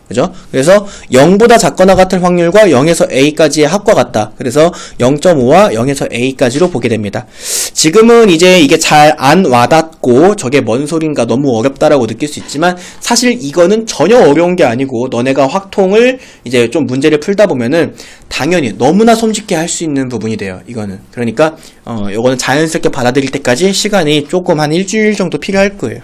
그죠? 그래서 0보다 작거나 같을 확률과 0에서 A까지의 합과 같다. 그래서 0.5와 0에서 A까지로 보게 됩니다. 지금은 이제 이게 잘 안 와닿고 저게 뭔 소린가 너무 어렵다라고 느낄 수 있지만 사실 이거는 전혀 어려운 게 아니고 너네가 확통을 이제 좀 문제를 풀다 보면은 당연히 너무나 손쉽게 할 수 있는 부분이 돼요. 이거는. 그러니까 이거는 자연스럽게 받아들일 때까지 시간이 조금 한 일주일 정도 필요할 거예요.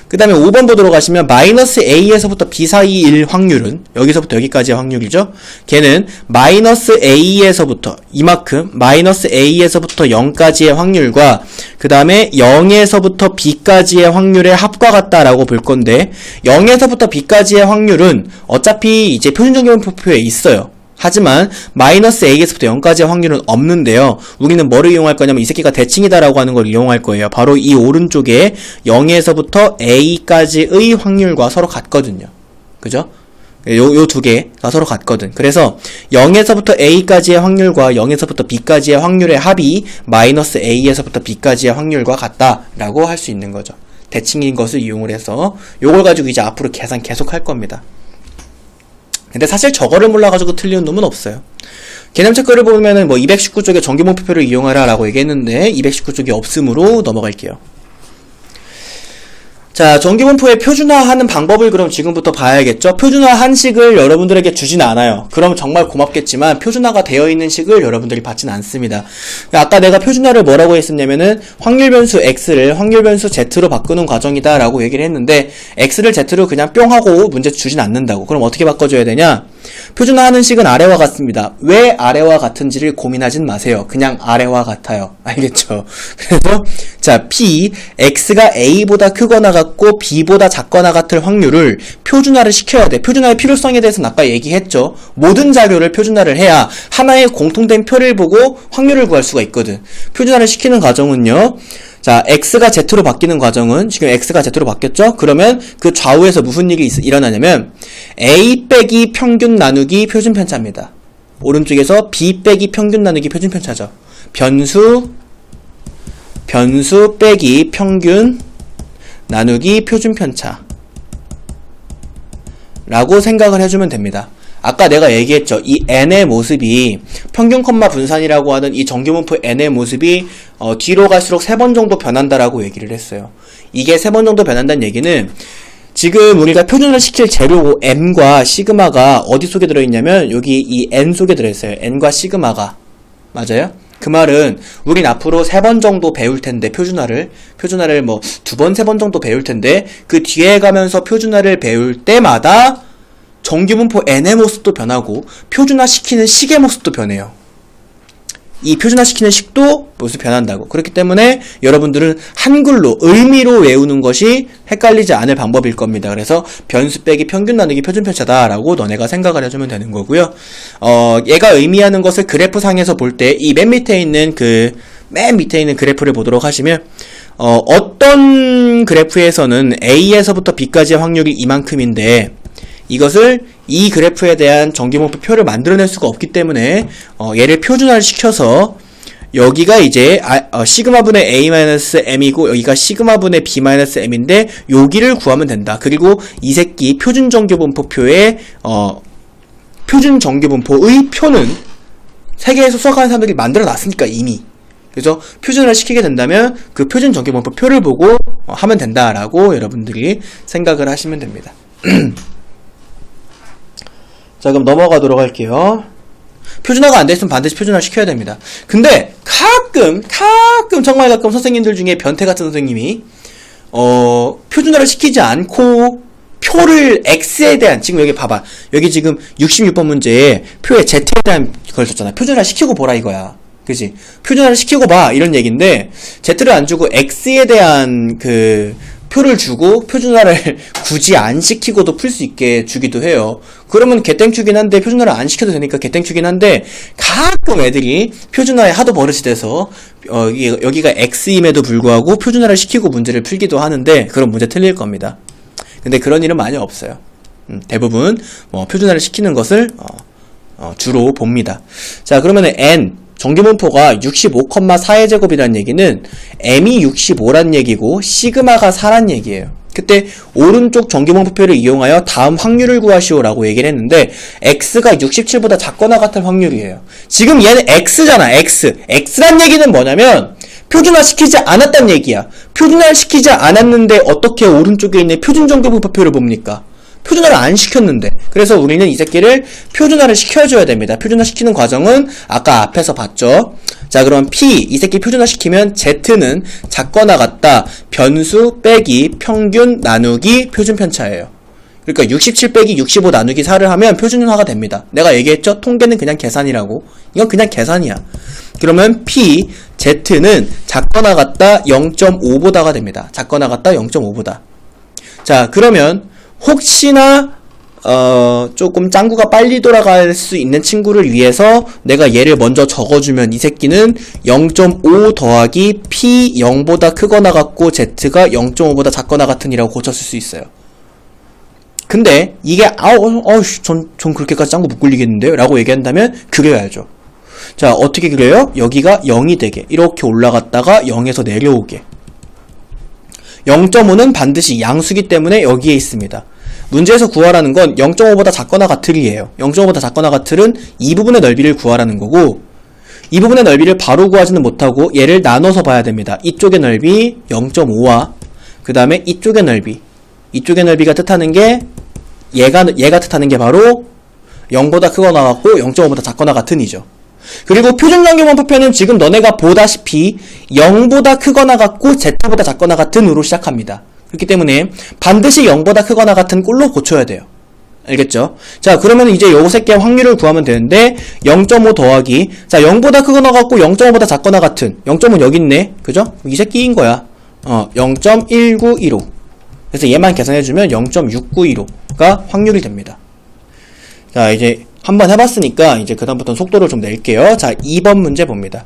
그 다음에 5번 보도록 가시면 마이너스 A에서부터 B 사이일 확률은 여기서부터 여기까지의 확률이죠. 걔는 마이너스 A에서부터 이만큼 마이너스 A에서부터 0까지의 확률과 그 다음에 0에서부터 B까지의 확률의 합과 같다라고 볼 건데 0에서부터 B까지의 확률은 어차피 이제 표준정규분포표에 있어요. 하지만 마이너스 A에서부터 0까지의 확률은 없는데요. 우리는 뭐를 이용할 거냐면 이 새끼가 대칭이다라고 하는 걸 이용할 거예요. 바로 이 오른쪽에 0에서부터 A까지의 확률과 서로 같거든요. 그죠? 요 두 개가 서로 같거든. 그래서 0에서부터 A까지의 확률과 0에서부터 B까지의 확률의 합이 마이너스 A에서부터 B까지의 확률과 같다라고 할 수 있는 거죠. 대칭인 것을 이용을 해서 요걸 가지고 이제 앞으로 계산 계속 할 겁니다. 근데 사실 저거를 몰라가지고 틀리는 놈은 없어요. 개념 체크를 보면은 뭐 219쪽에 정규분포표를 이용하라 라고 얘기했는데 219쪽이 없으므로 넘어갈게요. 자, 정규분포의 표준화하는 방법을 그럼 지금부터 봐야겠죠? 표준화한 식을 여러분들에게 주진 않아요. 그럼 정말 고맙겠지만 표준화가 되어 있는 식을 여러분들이 받진 않습니다. 아까 내가 표준화를 뭐라고 했었냐면은 확률변수 X를 확률변수 Z로 바꾸는 과정이다 라고 얘기를 했는데 X를 Z로 그냥 뿅 하고 문제 주진 않는다고. 그럼 어떻게 바꿔줘야 되냐? 표준화하는 식은 아래와 같습니다. 왜 아래와 같은지를 고민하진 마세요. 그냥 아래와 같아요. 알겠죠? 그래서 자, P, X가 A보다 크거나 같고 B보다 작거나 같을 확률을 표준화를 시켜야 돼. 표준화의 필요성에 대해서는 아까 얘기했죠. 모든 자료를 표준화를 해야 하나의 공통된 표를 보고 확률을 구할 수가 있거든. 표준화를 시키는 과정은요. 자, X가 Z로 바뀌는 과정은 지금 X가 Z로 바뀌었죠? 그러면 그 좌우에서 무슨 일이 일어나냐면 A 빼기 평균 나누기 표준 편차입니다. 오른쪽에서 B 빼기 평균 나누기 표준 편차죠. 변수 빼기 평균 나누기 표준 편차 라고 생각을 해주면 됩니다. 아까 내가 얘기했죠. 이 n의 모습이 평균 콤마 분산이라고 하는 이 정규분포 n의 모습이 뒤로 갈수록 3번 정도 변한다라고 얘기를 했어요. 이게 3번 정도 변한다는 얘기는 지금 우리가 표준을 시킬 재료 n과 시그마가 어디 속에 들어있냐면 여기 이 n 속에 들어있어요. n과 시그마가. 맞아요? 그 말은 우린 앞으로 3번 정도 배울 텐데 표준화를 뭐 2번, 3번 정도 배울 텐데 그 뒤에 가면서 표준화를 배울 때마다 정규분포 n의 모습도 변하고 표준화시키는 식의 모습도 변해요. 이 표준화시키는 식도 모습이 변한다고. 그렇기 때문에 여러분들은 한글로 의미로 외우는 것이 헷갈리지 않을 방법일 겁니다. 그래서 변수 빼기 평균 나누기 표준 편차다라고 너네가 생각을 해주면 되는 거고요. 얘가 의미하는 것을 그래프상에서 볼 때 이 맨 밑에 있는 그래프를 보도록 하시면 어떤 그래프에서는 A에서부터 B까지의 확률이 이만큼인데 이것을 이 그래프에 대한 정규분포 표를 만들어낼 수가 없기 때문에 얘를 표준화를 시켜서 여기가 이제 시그마분의 A-M이고 여기가 시그마분의 B-M인데 여기를 구하면 된다. 그리고 이 새끼 표준 정규분포표의 표준 정규분포의 표는 세계에서 수학하는 사람들이 만들어 놨으니까 이미. 그래서 표준화를 시키게 된다면 그 표준 정규분포 표를 보고 하면 된다라고 여러분들이 생각을 하시면 됩니다. 자, 그럼 넘어가도록 할게요. 표준화가 안 됐으면 반드시 표준화 시켜야 됩니다. 근데 가끔 정말 가끔 선생님들 중에 변태 같은 선생님이 표준화를 시키지 않고 표를 x에 대한, 지금 여기 봐봐, 여기 지금 66번 문제에 표에 z에 대한 걸 썼잖아. 표준화 시키고 보라 이거야. 그지? 표준화를 시키고 봐 이런 얘기인데 z를 안 주고 x에 대한 그 표를 주고 표준화를 굳이 안 시키고도 풀 수 있게 주기도 해요. 그러면 개땡큐긴 한데 표준화를 안 시켜도 되니까 개땡큐긴 한데 가끔 애들이 표준화에 하도 버릇이 돼서 여기가 x임에도 불구하고 표준화를 시키고 문제를 풀기도 하는데 그런 문제 틀릴 겁니다. 근데 그런 일은 많이 없어요. 대부분 표준화를 시키는 것을 주로 봅니다. 자, 그러면은 n 정규분포가 65,4의 제곱이라는 얘기는 m이 65란 얘기고 시그마가 4란 얘기예요. 그때 오른쪽 정규분포표를 이용하여 다음 확률을 구하시오라고 얘기를 했는데 x가 67보다 작거나 같은 확률이에요. 지금 얘는 x잖아. x란 얘기는 뭐냐면 표준화 시키지 않았단 얘기야. 표준화를 시키지 않았는데 어떻게 오른쪽에 있는 표준 정규분포표를 봅니까? 표준화를 안 시켰는데. 그래서 우리는 이 새끼를 표준화를 시켜줘야 됩니다. 표준화 시키는 과정은 아까 앞에서 봤죠. 자, 그럼 P, 이 새끼 표준화 시키면 Z는 작거나 같다. 변수 빼기 평균 나누기 표준 편차예요. 그러니까 67 빼기 65 나누기 4를 하면 표준화가 됩니다. 내가 얘기했죠? 통계는 그냥 계산이라고. 이건 그냥 계산이야. 그러면 P, Z는 작거나 같다 0.5보다가 됩니다. 작거나 같다 0.5보다. 자, 그러면 혹시나 조금 짱구가 빨리 돌아갈 수 있는 친구를 위해서 내가 얘를 먼저 적어주면 이 새끼는 0.5 더하기 P 0보다 크거나 같고 Z가 0.5보다 작거나 같으니라고 고쳤을 수 있어요. 근데 이게 전 그렇게까지 짱구 못 굴리겠는데요? 라고 얘기한다면 그려야죠. 자, 어떻게 그려요? 여기가 0이 되게 이렇게 올라갔다가 0에서 내려오게. 0.5는 반드시 양수기 때문에 여기에 있습니다. 문제에서 구하라는 건 0.5보다 작거나 같을이에요. 0.5보다 작거나 같을은 이 부분의 넓이를 구하라는 거고 이 부분의 넓이를 바로 구하지는 못하고 얘를 나눠서 봐야 됩니다. 이쪽의 넓이 0.5와 그 다음에 이쪽의 넓이가 뜻하는 게 얘가 뜻하는 게 바로 0보다 크거나 같고 0.5보다 작거나 같은 이죠. 그리고 표준정규분포표는 지금 너네가 보다시피 0보다 크거나 같고 Z보다 작거나 같은으로 시작합니다. 그렇기 때문에 반드시 0보다 크거나 같은 꼴로 고쳐야 돼요. 알겠죠? 자, 그러면 이제 요 새끼의 확률을 구하면 되는데 0.5 더하기, 자, 0보다 크거나 같고 0.5보다 작거나 같은 0.5는 여기 있네. 그죠? 이 새끼인 거야. 0.1915. 그래서 얘만 계산해주면 0.6915가 확률이 됩니다. 자, 이제 한번 해봤으니까 이제 그다음부터는 속도를 좀 낼게요. 자, 2번 문제 봅니다.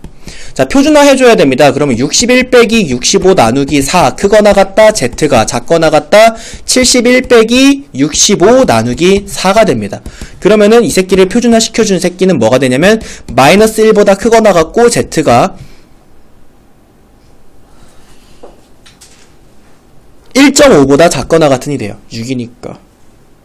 자, 표준화 해줘야 됩니다. 그러면 61 빼기 65 나누기 4 크거나 같다 Z가 작거나 같다 71 빼기 65 나누기 4가 됩니다. 그러면은 이 새끼를 표준화 시켜준 새끼는 뭐가 되냐면 마이너스 1보다 크거나 같고 Z가 1.5보다 작거나 같은이 돼요. 6이니까.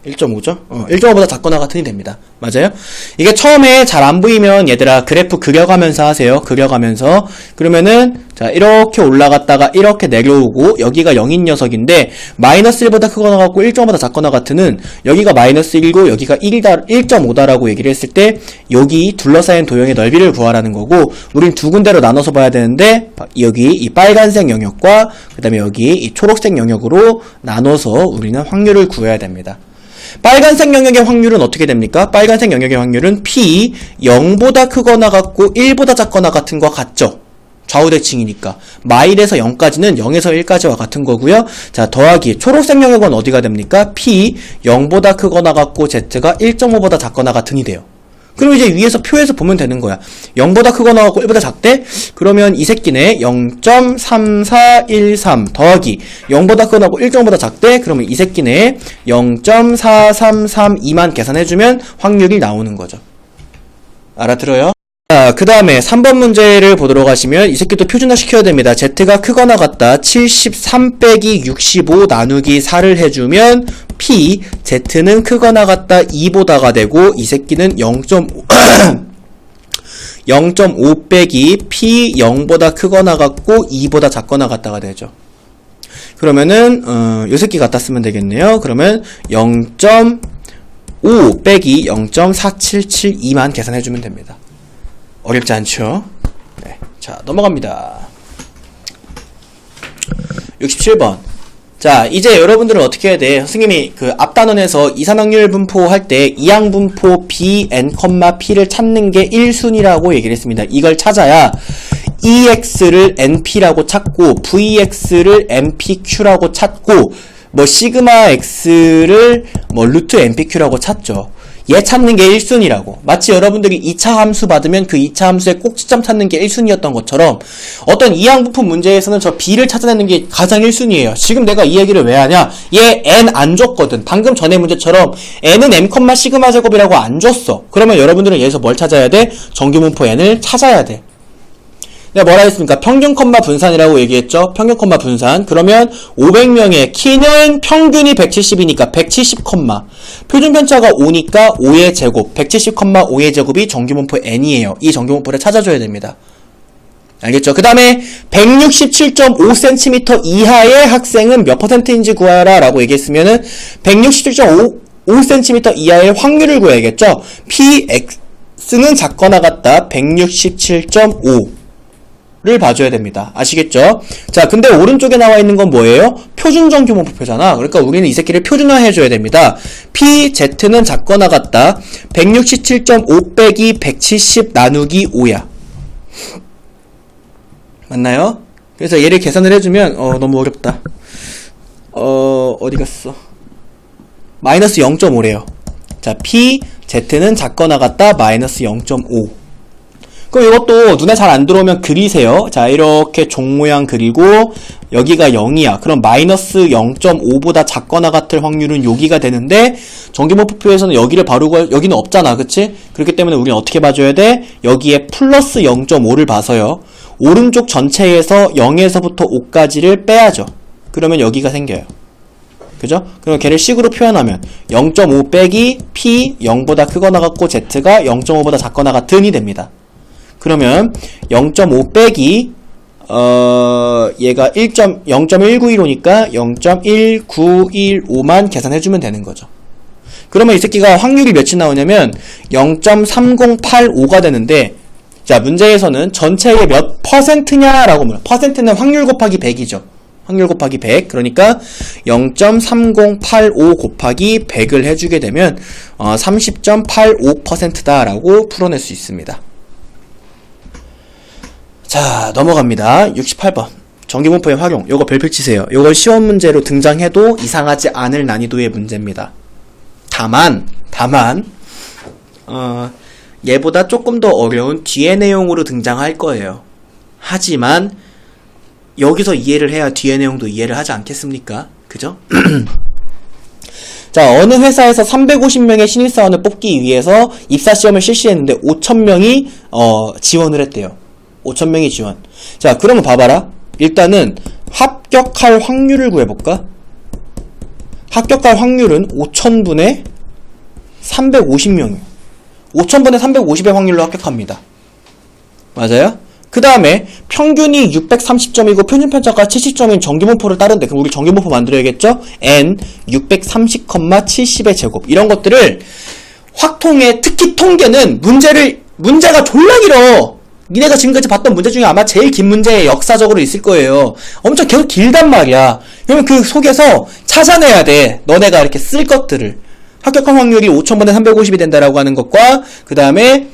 1.5죠? 1.5보다 작거나 같으니 됩니다. 맞아요? 이게 처음에 잘 안 보이면 얘들아 그래프 그려가면서 하세요. 그려가면서. 그러면은 자 이렇게 올라갔다가 이렇게 내려오고 여기가 0인 녀석인데 마이너스 1보다 크거나 같고 1.5보다 작거나 같으는 여기가 마이너스 1이고 여기가 1.5다라고 얘기를 했을 때 여기 둘러싸인 도형의 넓이를 구하라는 거고 우린 두 군데로 나눠서 봐야 되는데 여기 이 빨간색 영역과 그 다음에 여기 이 초록색 영역으로 나눠서 우리는 확률을 구해야 됩니다. 빨간색 영역의 확률은 어떻게 됩니까? 빨간색 영역의 확률은 P 0보다 크거나 같고 1보다 작거나 같은 거 같죠? 좌우대칭이니까 마일에서 0까지는 0에서 1까지와 같은 거고요. 자 더하기 초록색 영역은 어디가 됩니까? P 0보다 크거나 같고 Z가 1.5보다 작거나 같으니 돼요. 그럼 이제 위에서 표에서 보면 되는 거야. 0보다 크거나 같고 1보다 작대? 그러면 이 새끼네 0.3413 더하기 0보다 크거나 같고 1.5보다 작대? 그러면 이 새끼네 0.4332만 계산해주면 확률이 나오는 거죠. 알아들어요? 자, 그 다음에 3번 문제를 보도록 하시면 이 새끼도 표준화 시켜야 됩니다. Z가 크거나 같다 73 빼기 65 나누기 4를 해주면 P, Z는 크거나 같다 2보다가 되고 이 새끼는 0.5 빼기 P 0보다 크거나 같고 2보다 작거나 같다가 되죠. 그러면은 요 새끼 갖다 쓰면 되겠네요. 그러면 0.5 빼기 0.4772만 계산해주면 됩니다. 어렵지 않죠? 네. 자, 넘어갑니다. 67번. 자, 이제 여러분들은 어떻게 해야 돼? 선생님이 그 앞단원에서 이산확률 분포할 때 이항분포 b, n, p를 찾는 게 1순위라고 얘기를 했습니다. 이걸 찾아야 ex를 np라고 찾고 vx를 npq라고 찾고 뭐 시그마 x를 뭐 루트 npq라고 찾죠. 얘 찾는 게 1순위라고. 마치 여러분들이 2차 함수 받으면 그 2차 함수의 꼭지점 찾는 게 1순위였던 것처럼 어떤 이항분포 문제에서는 저 b를 찾아내는 게 가장 1순위예요. 지금 내가 이 얘기를 왜 하냐? 얘 n 안 줬거든. 방금 전에 문제처럼 n은 m, 시그마 제곱이라고 안 줬어. 그러면 여러분들은 여기서 뭘 찾아야 돼? 정규분포 n을 찾아야 돼. 내가 뭐라 했습니까? 평균 컴마 분산이라고 얘기했죠? 평균 컴마 분산. 그러면 500명의 키는 평균이 170이니까 170 컴마. 표준 편차가 5니까 5의 제곱. 170 컴마 5의 제곱이 정규분포 n이에요. 이 정규분포를 찾아줘야 됩니다. 알겠죠? 그 다음에 167.5cm 이하의 학생은 몇 %인지 구하라 라고 얘기했으면은 167.5cm 이하의 확률을 구해야겠죠? px는 작거나 같다 167.5 를 봐줘야 됩니다. 아시겠죠? 자, 근데 오른쪽에 나와 있는 건 뭐예요? 표준 정규분포표잖아. 그러니까 우리는 이 새끼를 표준화 해줘야 됩니다. PZ는 작거나 같다 167.5 빼기 170 나누기 5야. 맞나요? 그래서 얘를 계산을 해주면 너무 어렵다. 어디 갔어? 마이너스 0.5래요. 자, PZ는 작거나 같다 마이너스 0.5. 그럼 이것도 눈에 잘 안 들어오면 그리세요. 자, 이렇게 종 모양 그리고 여기가 0이야. 그럼 마이너스 0.5보다 작거나 같을 확률은 여기가 되는데 정규분포표에서는 여기를 바르고 여기는 없잖아. 그치? 그렇기 때문에 우리는 어떻게 봐줘야 돼? 여기에 플러스 0.5를 봐서요. 오른쪽 전체에서 0에서부터 5까지를 빼야죠. 그러면 여기가 생겨요. 그죠? 그럼 걔를 식으로 표현하면 0.5 빼기 P 0보다 크거나 같고 Z가 0.5보다 작거나 같으니 됩니다. 그러면 0.5 빼기 얘가 0.1915니까 0.1915만 계산해주면 되는 거죠. 그러면 이 새끼가 확률이 몇이 나오냐면 0.3085가 되는데 자, 문제에서는 전체의 몇 %냐라고 물어요. 퍼센트는 확률 곱하기 100이죠. 확률 곱하기 100. 그러니까 0.3085 곱하기 100을 해주게 되면 30.85%다라고 풀어낼 수 있습니다. 자, 넘어갑니다. 68번. 정규분포의 활용. 요거 별표 치세요. 요걸 시험 문제로 등장해도 이상하지 않을 난이도의 문제입니다. 다만 얘보다 조금 더 어려운 뒤의 내용으로 등장할 거예요. 하지만 여기서 이해를 해야 뒤의 내용도 이해를 하지 않겠습니까? 그죠? 자, 어느 회사에서 350명의 신입사원을 뽑기 위해서 입사시험을 실시했는데 5,000명이 지원을 했대요. 5,000명이 지원. 자, 그러면 봐봐라. 일단은 합격할 확률을 구해볼까? 합격할 확률은 5000분의 350명이에요. 5000분의 350의 확률로 합격합니다. 맞아요? 그 다음에 평균이 630점이고 표준 편차가 70점인 정규분포를 따른데 그럼 우리 정규분포 만들어야겠죠? n 630,70의 제곱 이런 것들을 확통해. 특히 통계는 문제가 졸라 길어. 니네가 지금까지 봤던 문제 중에 아마 제일 긴 문제 역사적으로 있을 거예요. 엄청 계속 길단 말이야. 그러면 그 속에서 찾아내야 돼. 너네가 이렇게 쓸 것들을. 합격한 확률이 5000분의 350이 된다라고 하는 것과 그 다음에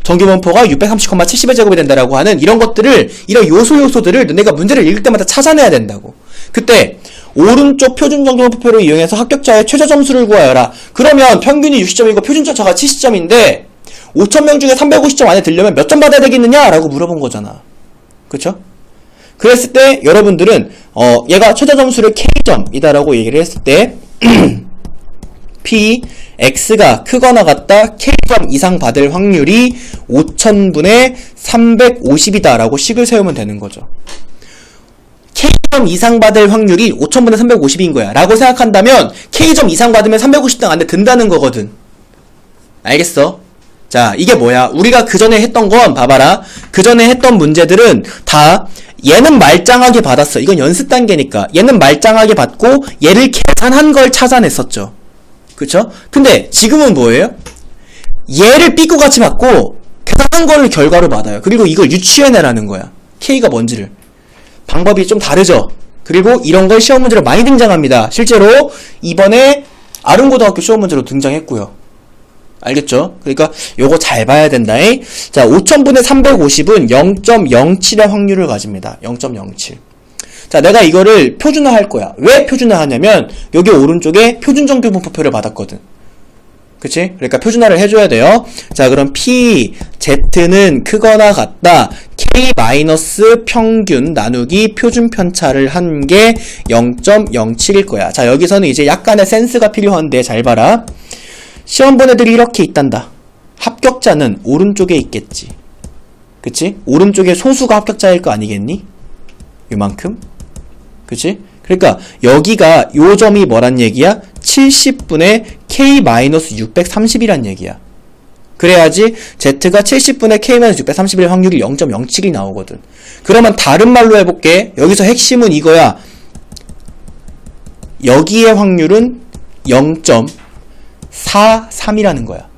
정규분포가 630,70의 제곱이 된다라고 하는 이런 것들을, 이런 요소들을 너네가 문제를 읽을 때마다 찾아내야 된다고. 그때 오른쪽 표준 정규분포표를 이용해서 합격자의 최저 점수를 구하여라. 그러면 평균이 60점이고 표준 편차가 70점인데 5000명 중에 350점 안에 들려면 몇 점 받아야 되겠느냐? 라고 물어본 거잖아. 그쵸? 그랬을 때 여러분들은 얘가 최저 점수를 K점이다라고 얘기를 했을 때 P, X가 크거나 같다 K점 이상 받을 확률이 5000분의 350이다 라고 식을 세우면 되는 거죠. K점 이상 받을 확률이 5000분의 350인 거야 라고 생각한다면 K점 이상 받으면 350등 안에 든다는 거거든. 알겠어? 자, 이게 뭐야? 우리가 그 전에 했던 건 봐봐라. 그 전에 했던 문제들은 다 얘는 말짱하게 받았어. 이건 연습 단계니까. 얘는 말짱하게 받고 얘를 계산한 걸 찾아냈었죠. 그쵸? 근데 지금은 뭐예요? 얘를 삐꾸같이 받고 계산한 걸 결과로 받아요. 그리고 이걸 유추해내라는 거야. K가 뭔지를. 방법이 좀 다르죠? 그리고 이런 걸 시험 문제로 많이 등장합니다. 실제로 이번에 아름고등학교 시험 문제로 등장했고요. 알겠죠? 그러니까 요거 잘 봐야 된다잉. 자, 5000분의 350은 0.07의 확률을 가집니다. 0.07. 자, 내가 이거를 표준화 할 거야. 왜 표준화 하냐면 여기 오른쪽에 표준 정규분포표를 받았거든. 그치? 그러니까 표준화를 해줘야 돼요. 자, 그럼 P, Z는 크거나 같다. K 마이너스 평균 나누기 표준 편차를 한 게 0.07일 거야. 자, 여기서는 이제 약간의 센스가 필요한데 잘 봐라. 시험 본 애들이 이렇게 있단다. 합격자는 오른쪽에 있겠지. 그치? 오른쪽에 소수가 합격자일 거 아니겠니? 요만큼? 그치? 그러니까 여기가 요 점이 뭐란 얘기야? 70분의 K-630이란 얘기야. 그래야지 Z가 70분의 K-631의 확률이 0.07이 나오거든. 그러면 다른 말로 해볼게. 여기서 핵심은 이거야. 여기의 확률은 0.43이라는 거야.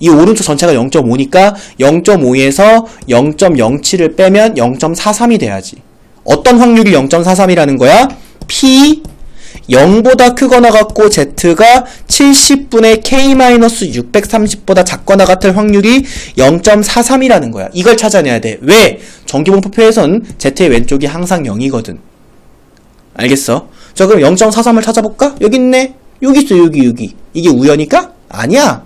이 오른쪽 전체가 0.5니까 0.5에서 0.07을 빼면 0.43이 돼야지. 어떤 확률이 0.43이라는 거야? P 0보다 크거나 같고 Z가 70분의 K-630보다 작거나 같을 확률이 0.43이라는 거야. 이걸 찾아내야 돼. 왜? 정규분포표에선 Z의 왼쪽이 항상 0이거든. 알겠어? 자, 그럼 0.43을 찾아볼까? 여기 있네. 여기 있어. 여기. 이게 우연일까? 아니야.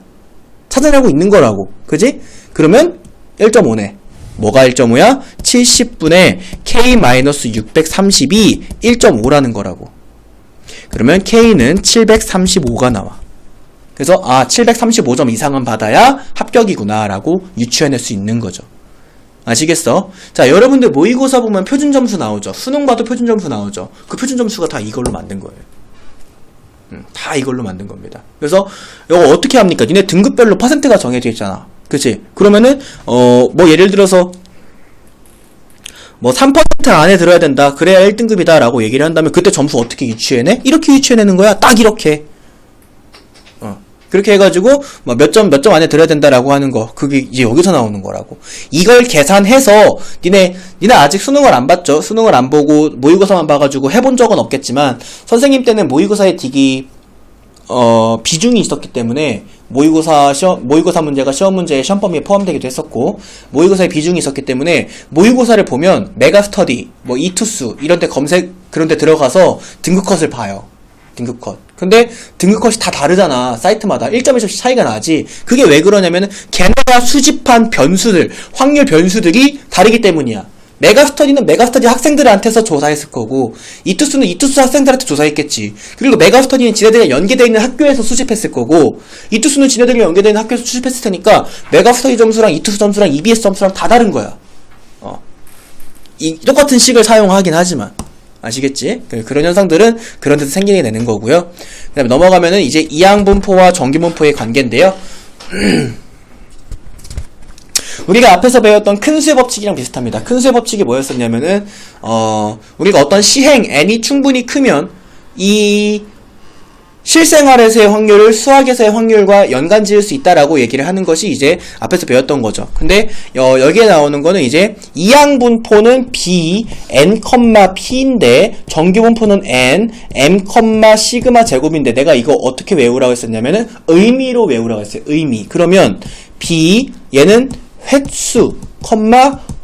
찾아내고 있는 거라고. 그지? 그러면 1.5네. 뭐가 1.5야? 70분의 K-630이 1.5라는 거라고. 그러면 K는 735가 나와. 그래서 735점 이상은 받아야 합격이구나 라고 유추해낼 수 있는 거죠. 아시겠어? 자, 여러분들 모의고사 보면 표준점수 나오죠. 수능 봐도 표준점수 나오죠. 그 표준점수가 다 이걸로 만든 거예요. 다 이걸로 만든 겁니다. 그래서 이거 어떻게 합니까? 니네 등급별로 퍼센트가 정해져 있잖아. 그치? 그러면은 뭐 예를 들어서 뭐 3% 안에 들어야 된다. 그래야 1등급이다 라고 얘기를 한다면 그때 점수 어떻게 유추해내? 이렇게 유추해내는 거야. 딱 이렇게. 그렇게 해가지고 뭐 몇 점 안에 들어야 된다라고 하는 거. 그게 이제 여기서 나오는 거라고. 이걸 계산해서 니네 아직 수능을 안 봤죠? 수능을 안 보고 모의고사만 봐가지고 해본 적은 없겠지만 선생님 때는 모의고사에 되게 비중이 있었기 때문에 모의고사 문제가 시험 문제의 시험 범위에 포함되기도 했었고, 모의고사에 비중이 있었기 때문에 모의고사를 보면 메가스터디, 뭐 이투스 이런 데 그런 데 들어가서 등급컷을 봐요. 등급컷. 근데 등급컷이 다 다르잖아. 사이트마다 1.1점씩 차이가 나지. 그게 왜 그러냐면은 걔네가 수집한 변수들, 확률 변수들이 다르기 때문이야. 메가스터디는 메가스터디 학생들한테서 조사했을 거고, 이투스는 이투스 학생들한테 조사했겠지. 그리고 메가스터디는 지네들이 연계되어 있는 학교에서 수집했을 거고, 이투스는 지네들이 연계되어 있는 학교에서 수집했을 테니까 메가스터디 점수랑 이투스 점수랑 EBS 점수랑 다 다른 거야. 이 똑같은 식을 사용하긴 하지만. 아시겠지? 그런 현상들은 그런 데서 생기게 되는 거고요. 그 다음에 넘어가면은 이제 이항분포와 정규분포의 관계인데요. 우리가 앞에서 배웠던 큰 수의 법칙이랑 비슷합니다. 큰 수의 법칙이 뭐였었냐면은, 우리가 어떤 시행 n이 충분히 크면 이 실생활에서의 확률을 수학에서의 확률과 연관 지을 수 있다라고 얘기를 하는 것이 이제 앞에서 배웠던 거죠. 근데 여기에 나오는 거는 이제 이항분포는 b n, p인데 정규분포는 n m, 시그마 제곱인데 내가 이거 어떻게 외우라고 했었냐면은 의미로 외우라고 했어요. 의미. 그러면 b 얘는 횟수,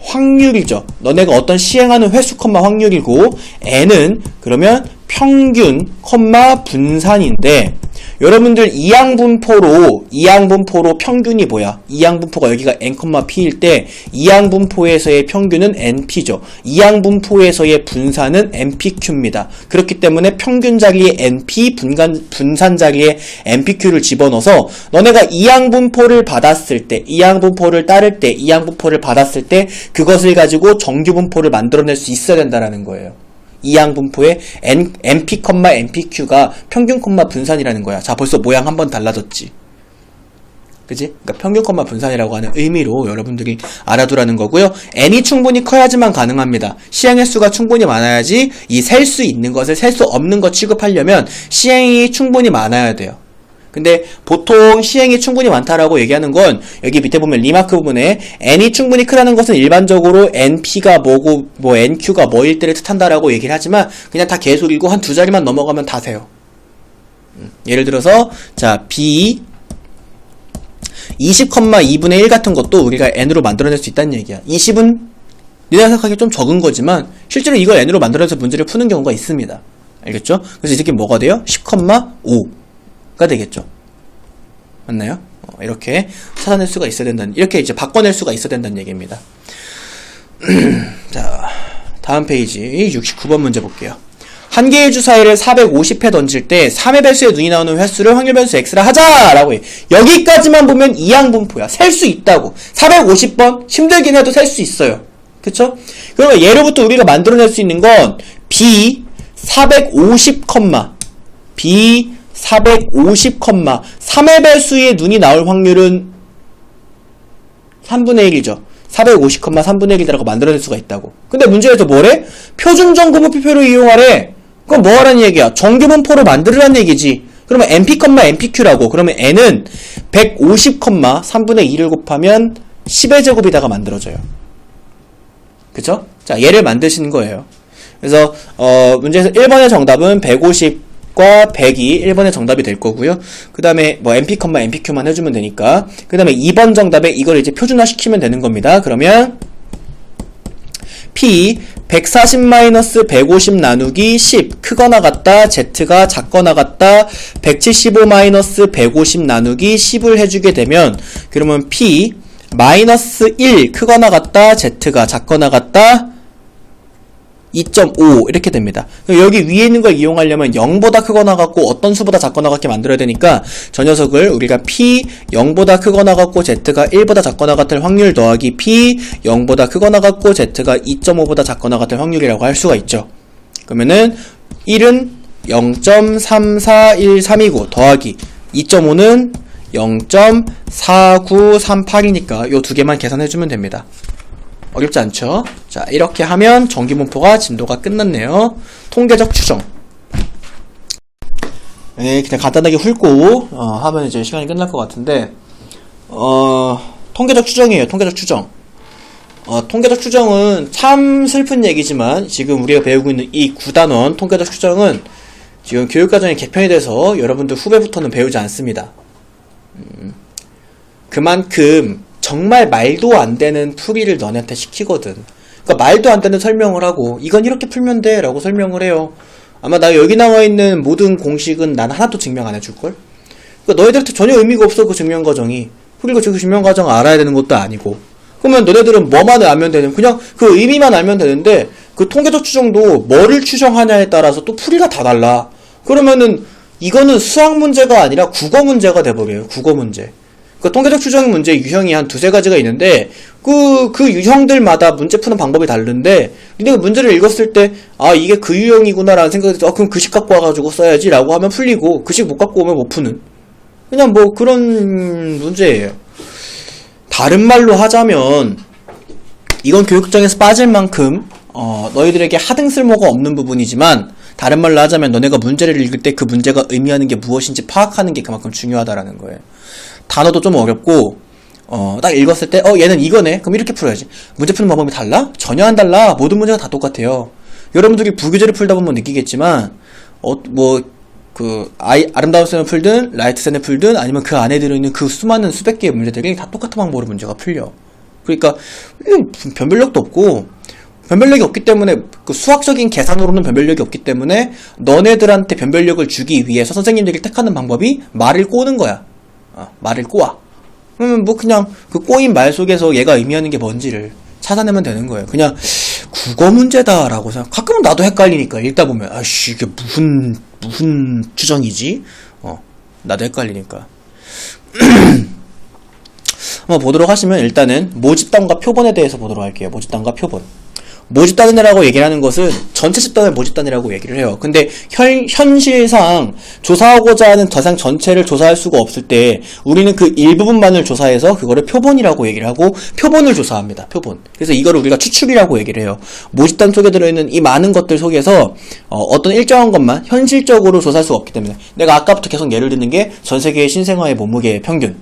확률이죠. 너네가 어떤 시행하는 횟수, 확률이고 n은 그러면 평균, 분산인데 여러분들 이항분포로 평균이 뭐야? 이항분포가 여기가 n, p일 때 이항분포에서의 평균은 np죠. 이항분포에서의 분산은 npq입니다. 그렇기 때문에 평균 자리에 np, 분산 자리에 npq를 집어넣어서 너네가 이항분포를 받았을 때, 이항분포를 따를 때, 이항분포를 받았을 때 그것을 가지고 정규분포를 만들어낼 수 있어야 된다라는 거예요. 이항분포의 np, npq가 평균, 분산이라는 거야. 자, 벌써 모양 한번 달라졌지. 그지? 그러니까 평균, 분산이라고 하는 의미로 여러분들이 알아두라는 거고요. n이 충분히 커야지만 가능합니다. 시행 횟수가 충분히 많아야지 이 셀 수 있는 것을 셀 수 없는 것 취급하려면 시행이 충분히 많아야 돼요. 근데 보통 시행이 충분히 많다라고 얘기하는 건 여기 밑에 보면 리마크 부분에 n이 충분히 크다는 것은 일반적으로 np가 뭐고 뭐 nq가 뭐일 때를 뜻한다라고 얘기를 하지만 그냥 다 개소리고 한 두 자리만 넘어가면 다 돼요. 예를 들어서 자 b 20,2분의 1 같은 것도 우리가 n으로 만들어낼 수 있다는 얘기야. 20은 니네가 생각하기에 좀 적은 거지만 실제로 이걸 n으로 만들어내서 문제를 푸는 경우가 있습니다. 알겠죠? 그래서 이렇게 뭐가 돼요? 10,5가 되겠죠. 맞나요? 이렇게 찾아낼 수가 있어야 된다는, 이렇게 이제 바꿔낼 수가 있어야 된다는 얘기입니다. 자, 다음 페이지 69번 문제 볼게요. 한 개의 주사위를 450회 던질 때 3의 배수에 눈이 나오는 횟수를 확률 변수 x라 하자라고 해. 여기까지만 보면 이항분포야. 셀 수 있다고. 450번 힘들긴 해도 셀 수 있어요. 그쵸? 그러면 예로부터 우리가 만들어낼 수 있는 건 b 450, b 450, 3의 배수에 눈이 나올 확률은 3분의 1이죠. 450, 3분의 1이라고 만들어낼 수가 있다고. 근데 문제에서 뭐래? 표준정규분포표를 이용하래. 그럼 뭐 하라는 얘기야? 정규분포로 만들으라는 얘기지. 그러면 np, npq라고. 그러면 n은 150, 3분의 2를 곱하면 10의 제곱이다가 만들어져요. 그쵸? 자, 얘를 만드시는 거예요. 그래서 문제에서 1번의 정답은 150과 100이 1번의 정답이 될 거고요. 그 다음에 뭐 np, npq만 해주면 되니까. 그 다음에 2번 정답에 이걸 이제 표준화시키면 되는 겁니다. 그러면 p 140-150 나누기 10 크거나 같다, z가 작거나 같다, 175-150 나누기 10을 해주게 되면 그러면 p -1 크거나 같다, z가 작거나 같다, 2.5 이렇게 됩니다. 여기 위에 있는 걸 이용하려면 0보다 크거나 같고 어떤 수보다 작거나 같게 만들어야 되니까 저 녀석을 우리가 p 0보다 크거나 같고 z가 1보다 작거나 같을 확률 더하기 p 0보다 크거나 같고 z가 2.5보다 작거나 같을 확률이라고 할 수가 있죠. 그러면은 1은 0.3413이고 더하기 2.5는 0.4938이니까 요 두 개만 계산해주면 됩니다. 어렵지 않죠? 자, 이렇게 하면 정규분포가 진도가 끝났네요. 통계적 추정. 네, 그냥 간단하게 훑고 하면 이제 시간이 끝날 것 같은데 통계적 추정이에요. 통계적 추정. 통계적 추정은 참 슬픈 얘기지만 지금 우리가 배우고 있는 이 9단원 통계적 추정은 지금 교육과정이 개편이 돼서 여러분들 후배부터는 배우지 않습니다. 그만큼 정말 말도 안 되는 풀이를 너네한테 시키거든. 그러니까 말도 안 되는 설명을 하고 이건 이렇게 풀면 돼 라고 설명을 해요. 아마 나 여기 나와 있는 모든 공식은 난 하나도 증명 안 해줄걸? 그러니까 너희들한테 전혀 의미가 없어 그 증명 과정이. 그리고 그 증명 과정을 알아야 되는 것도 아니고. 그러면 너네들은 뭐만 알면 되는, 그냥 그 의미만 알면 되는데 그 통계적 추정도 뭐를 추정하냐에 따라서 또 풀이가 다 달라. 그러면은 이거는 수학 문제가 아니라 국어 문제가 돼버려요. 국어 문제. 그러니까 통계적 추정 문제 유형이 한 두세 가지가 있는데 그 유형들마다 문제 푸는 방법이 다른데 니네가 문제를 읽었을 때 아 이게 그 유형이구나라는 생각이 들어서 그럼 그식 갖고 와가지고 써야지 라고 하면 풀리고 그식 못 갖고 오면 못 푸는 그냥 뭐 그런 문제예요. 다른 말로 하자면 이건 교육정에서 빠질 만큼 너희들에게 하등 쓸모가 없는 부분이지만 다른 말로 하자면 너네가 문제를 읽을 때 그 문제가 의미하는 게 무엇인지 파악하는 게 그만큼 중요하다라는 거예요. 단어도 좀 어렵고 딱 읽었을 때 얘는 이거네? 그럼 이렇게 풀어야지. 문제 푸는 방법이 달라? 전혀 안 달라. 모든 문제가 다 똑같아요. 여러분들이 부교재를 풀다 보면 느끼겠지만 아름다운 쌤을 풀든 라이트 쌤을 풀든 아니면 그 안에 들어있는 그 수많은 수백 개의 문제들이 다 똑같은 방법으로 문제가 풀려. 그러니까 변별력도 없고 변별력이 없기 때문에 그 수학적인 계산으로는 변별력이 없기 때문에 너네들한테 변별력을 주기 위해서 선생님들이 택하는 방법이 말을 꼬는 거야. 말을 꼬아. 그러면 뭐 그냥 그 꼬인 말 속에서 얘가 의미하는 게 뭔지를 찾아내면 되는 거예요. 그냥 국어 문제다라고 생각. 가끔은 나도 헷갈리니까 읽다 보면 아씨 이게 무슨 추정이지? 나도 헷갈리니까. 한번 보도록 하시면 일단은 모집단과 표본에 대해서 보도록 할게요. 모집단과 표본. 모집단이라고 얘기를 하는 것은 전체 집단을 모집단이라고 얘기를 해요. 근데 현실상 조사하고자 하는 대상 전체를 조사할 수가 없을 때 우리는 그 일부분만을 조사해서 그거를 표본이라고 얘기를 하고 표본을 조사합니다. 표본. 그래서 이거를 우리가 추측이라고 얘기를 해요. 모집단 속에 들어있는 이 많은 것들 속에서 어떤 일정한 것만 현실적으로 조사할 수가 없기 때문에 내가 아까부터 계속 예를 드는 게 전 세계의 신생아의 몸무게의 평균.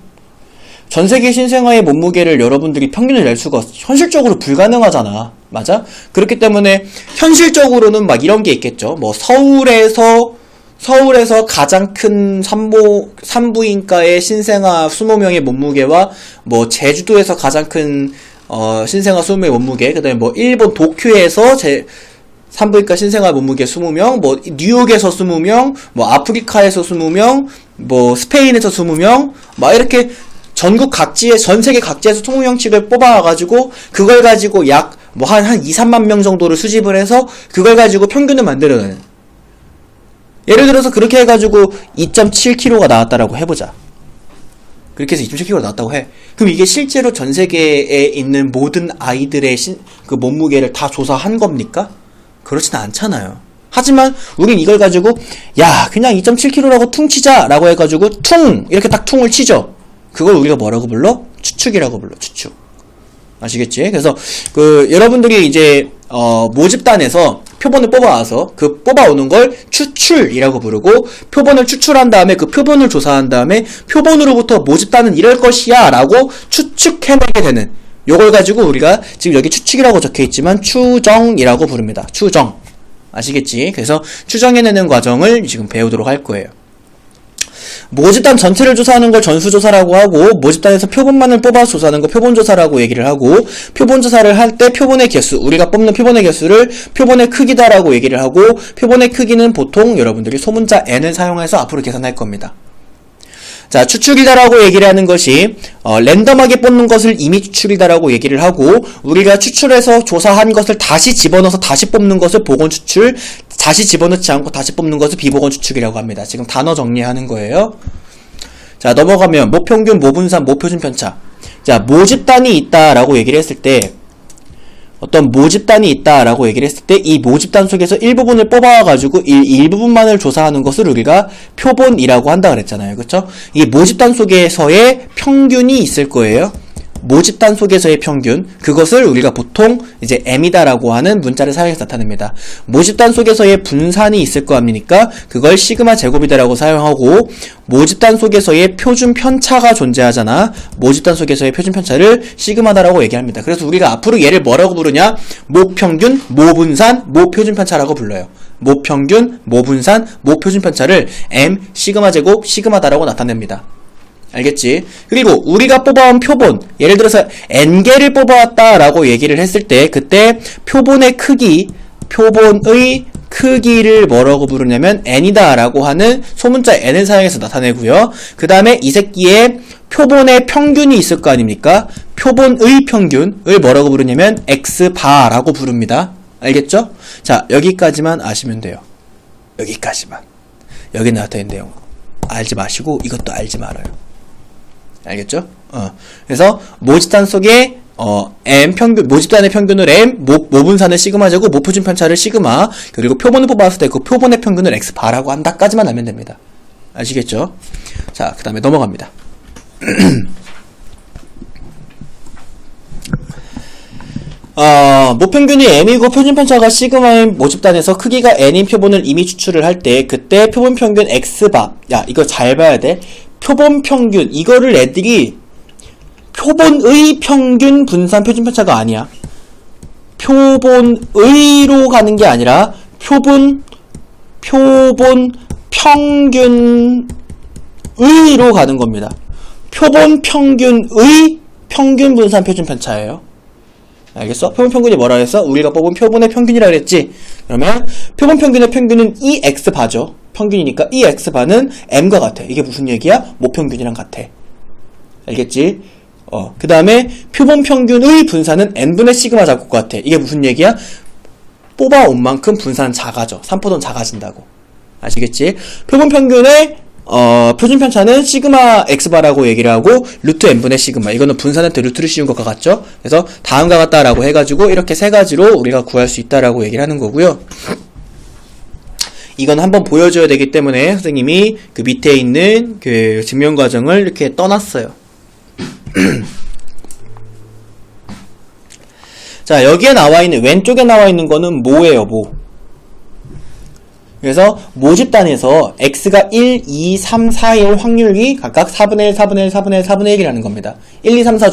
전 세계 신생아의 몸무게를 여러분들이 평균을 낼 수가 현실적으로 불가능하잖아. 맞아? 그렇기 때문에 현실적으로는 막 이런 게 있겠죠. 뭐 서울에서 가장 큰 산부인과의 신생아 20명의 몸무게와 뭐 제주도에서 가장 큰 신생아 20명의 몸무게, 그다음에 뭐 일본 도쿄에서 산부인과 신생아 몸무게 20명, 뭐 뉴욕에서 20명, 뭐 아프리카에서 20명, 뭐 스페인에서 20명, 막 이렇게 전 세계 각지에서 20명씩을 뽑아와가지고, 그걸 가지고 약, 한 2, 3만 명 정도를 수집을 해서, 그걸 가지고 평균을 만들어내는. 예를 들어서 그렇게 해가지고 2.7kg가 나왔다라고 해보자. 그렇게 해서 2.7kg가 나왔다고 해. 그럼 이게 실제로 전 세계에 있는 모든 아이들의 그 몸무게를 다 조사한 겁니까? 그렇진 않잖아요. 하지만 우린 이걸 가지고, 야, 그냥 2.7kg라고 퉁 치자! 라고 해가지고, 이렇게 딱 퉁을 치죠. 그걸 우리가 뭐라고 불러? 추측이라고 불러. 추측. 아시겠지? 그래서 여러분들이 이제 모집단에서 표본을 뽑아와서 그 뽑아오는 걸 추출이라고 부르고, 표본을 추출한 다음에 그 표본을 조사한 다음에 표본으로부터 모집단은 이럴 것이야 라고 추측해내게 되는, 요걸 가지고 우리가 지금 여기 추측이라고 적혀있지만 추정이라고 부릅니다. 추정. 아시겠지? 그래서 추정해내는 과정을 지금 배우도록 할 거예요. 모집단 전체를 조사하는 걸 전수조사라고 하고, 모집단에서 표본만을 뽑아서 조사하는 걸 표본조사라고 얘기를 하고, 표본조사를 할 때 표본의 개수, 우리가 뽑는 표본의 개수를 표본의 크기다라고 얘기를 하고, 표본의 크기는 보통 여러분들이 소문자 n을 사용해서 앞으로 계산할 겁니다. 자, 추출이다라고 얘기를 하는 것이 랜덤하게 뽑는 것을 임의 추출이다라고 얘기를 하고, 우리가 추출해서 조사한 것을 다시 집어넣어서 다시 뽑는 것을 보건 추출, 다시 집어넣지 않고 다시 뽑는 것을 비보건 추출이라고 합니다. 지금 단어 정리하는 거예요. 자, 넘어가면 모평균, 모분산, 모표준 편차. 자, 모집단이 있다라고 얘기를 했을 때, 어떤 모집단이 있다라고 얘기를 했을 때 이 모집단 속에서 일부분을 뽑아와가지고 일부분만을 조사하는 것을 우리가 표본이라고 한다 그랬잖아요. 그쵸? 이 모집단 속에서의 평균이 있을 거예요. 모집단 속에서의 평균, 그것을 우리가 보통 이제 m이다라고 하는 문자를 사용해서 나타냅니다. 모집단 속에서의 분산이 있을 거 아닙니까? 그걸 시그마 제곱이다라고 사용하고, 모집단 속에서의 표준 편차가 존재하잖아. 모집단 속에서의 표준 편차를 시그마다라고 얘기합니다. 그래서 우리가 앞으로 얘를 뭐라고 부르냐? 모평균, 모분산, 모표준 편차라고 불러요. 모평균, 모분산, 모표준 편차를 m 시그마 제곱 시그마다라고 나타냅니다. 알겠지? 그리고 우리가 뽑아온 표본, 예를 들어서 n개를 뽑아왔다라고 얘기를 했을 때, 그때 표본의 크기를 뭐라고 부르냐면 n이다 라고 하는 소문자 n을 사용해서 나타내고요. 그 다음에 이 새끼의 표본의 평균이 있을 거 아닙니까? 표본의 평균을 뭐라고 부르냐면 x바라고 부릅니다. 알겠죠? 자, 여기까지만 아시면 돼요. 여기까지만. 여기 나타낸 내용 알지 마시고 이것도 알지 말아요. 알겠죠? 그래서 모집단 속에 m 평균, 모집단의 평균을 m, 모분산을 시그마 제곱, 모표준 편차를 시그마, 그리고 표본을 뽑았을 때 그 표본의 평균을 x 바라고 한다까지만 알면 됩니다. 아시겠죠? 자, 그 다음에 넘어갑니다. 모평균이 m이고 표준편차가 시그마인 모집단에서 크기가 n인 표본을 이미 추출을 할 때 그때 표본평균 x바, 야 이거 잘 봐야 돼. 표본평균, 이거를 애들이 표본의 평균 분산 표준편차가 아니야. 표본의로 가는 게 아니라 표본 평균의로 가는 겁니다. 표본 평균의 평균 분산 표준편차예요. 알겠어? 표본 평균이 뭐라 그랬어? 우리가 뽑은 표본의 평균이라 그랬지? 그러면 표본 평균의 평균은 이 x바죠. 평균이니까 이 x바는 m과 같아. 이게 무슨 얘기야? 모평균이랑 같아. 알겠지? 그 다음에 표본 평균의 분산은 n분의 시그마 작곡과 같아. 이게 무슨 얘기야? 뽑아온 만큼 분산은 작아져. 산포도는 작아진다고. 아시겠지? 표본 평균의 표준 편차는 시그마 x바라고 얘기를 하고 루트 n분의 시그마, 이거는 분산한테 루트를 씌운 것과 같죠? 그래서 다음과 같다라고 해가지고 이렇게 세 가지로 우리가 구할 수 있다라고 얘기를 하는 거고요. 이건 한번 보여줘야 되기 때문에 선생님이 그 밑에 있는 그 증명 과정을 이렇게 떠났어요. 자, 여기에 나와있는, 왼쪽에 나와있는 거는 뭐예요, 뭐? 그래서 모집단에서 x가 1, 2, 3, 4일 확률이 각각 4분의 1, 4분의 1, 4분의 1, 4분의 1이라는 겁니다. 1, 2, 3, 4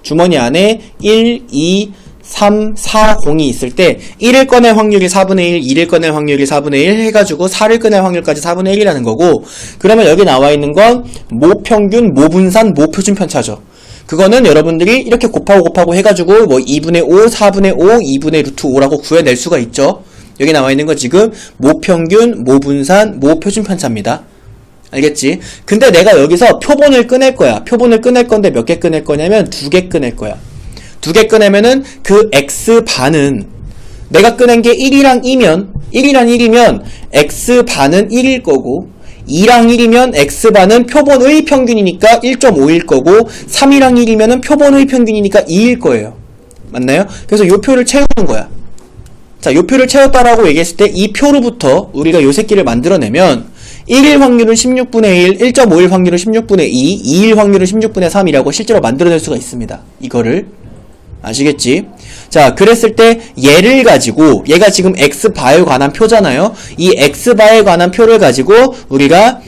주머니 안에 1, 2, 3, 4, 0이 있을 때 1을 꺼낼 확률이 4분의 1, 2를 꺼낼 확률이 4분의 1 해가지고 4를 꺼낼 확률까지 4분의 1이라는 거고, 그러면 여기 나와있는 건 모평균, 모분산, 모표준 편차죠. 그거는 여러분들이 이렇게 곱하고 해가지고 뭐 2분의 5, 4분의 5, 2분의 루트 5라고 구해낼 수가 있죠. 여기 나와있는 건 지금 모평균, 모분산, 모표준 편차입니다. 알겠지? 근데 내가 여기서 표본을 꺼낼 거야. 표본을 꺼낼 건데 몇 개 꺼낼 거냐면 2개 꺼낼 거야. 2개 꺼내면은 그 x반은 내가 꺼낸 게 1이랑 1이면 x반은 1일 거고, 2랑 1이면 x반은 표본의 평균이니까 1.5일 거고, 3이랑 1이면은 표본의 평균이니까 2일 거예요. 맞나요? 그래서 요 표를 채우는 거야. 자, 요 표를 채웠다라고 얘기했을 때 이 표로부터 우리가 요 새끼를 만들어내면 1일 확률은 16분의 1, 1.5일 확률은 16분의 2, 2일 확률은 16분의 3이라고 실제로 만들어낼 수가 있습니다. 이거를. 아시겠지? 자, 그랬을 때 얘를 가지고, 얘가 지금 x바에 관한 표잖아요. 이 x바에 관한 표를 가지고 우리가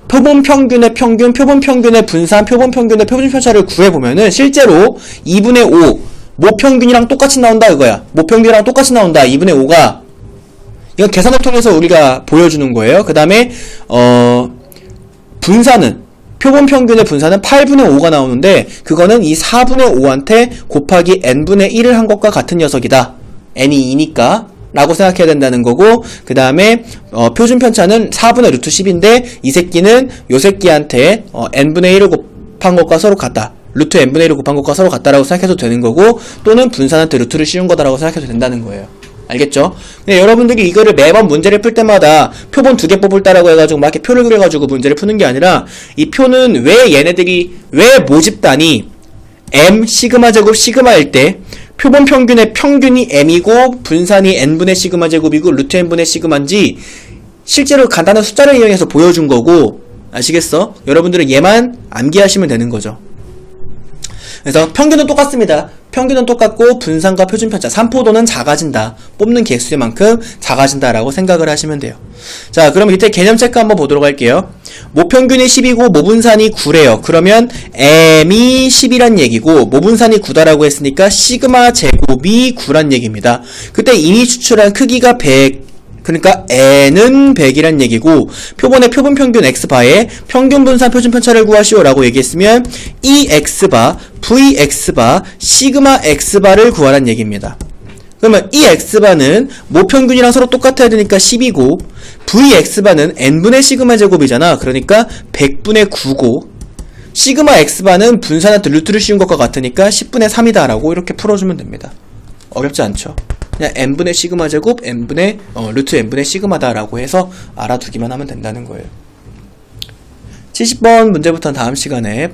표본 평균의 평균, 표본 평균의 분산, 표본 평균의 표준 편차를 구해보면은 실제로 2분의 5, 모평균이랑 똑같이 나온다 이거야. 모평균이랑 똑같이 나온다. 2분의 5가. 이건 계산을 통해서 우리가 보여주는 거예요. 그 다음에 분산은, 표본 평균의 분산은 8분의 5가 나오는데 그거는 이 4분의 5한테 곱하기 n분의 1을 한 것과 같은 녀석이다. n이 2니까 라고 생각해야 된다는 거고, 그 다음에 표준 편차는 4분의 루트 10인데 이 새끼는 요 새끼한테 n분의 1을 곱한 것과 서로 같다. 루트 n분의 1을 곱한 것과 서로 같다라고 생각해도 되는 거고, 또는 분산한테 루트를 씌운 거다라고 생각해도 된다는 거예요. 알겠죠? 근데 여러분들이 이거를 매번 문제를 풀 때마다 표본 2개 뽑을다라고 해가지고 막 이렇게 표를 그려가지고 문제를 푸는 게 아니라, 이 표는 왜 모집단이 m 시그마 제곱 시그마일 때 표본 평균의 평균이 m이고 분산이 n분의 시그마 제곱이고 루트 n분의 시그마인지 실제로 간단한 숫자를 이용해서 보여준 거고, 아시겠어? 여러분들은 얘만 암기하시면 되는 거죠. 그래서 평균은 똑같습니다. 평균은 똑같고 분산과 표준 편차, 산포도는 작아진다. 뽑는 개수만큼 작아진다라고 생각을 하시면 돼요. 자, 그럼 밑에 개념 체크 한번 보도록 할게요. 모평균이 10이고 모분산이 9래요. 그러면 m이 10이란 얘기고 모분산이 9다라고 했으니까 시그마 제곱이 9란 얘기입니다. 그때 이미 추출한 크기가 100, 그러니까 n은 100이란 얘기고, 표본의 표본 평균 x바에 평균 분산 표준 편차를 구하시오 라고 얘기했으면 이 x바, vx바, 시그마 x바를 구하란 얘기입니다. 그러면 이 x바는 모평균이랑 서로 똑같아야 되니까 10이고, vx바는 n분의 시그마 제곱이잖아. 그러니까 100분의 9고, 시그마 x바는 분산한테 루트를 씌운 것과 같으니까 10분의 3이다 라고 이렇게 풀어주면 됩니다. 어렵지 않죠? 그냥 n분의 시그마 제곱, n분의 루트 n분의 시그마다 라고 해서 알아두기만 하면 된다는 거예요. 70번 문제부터는 다음 시간에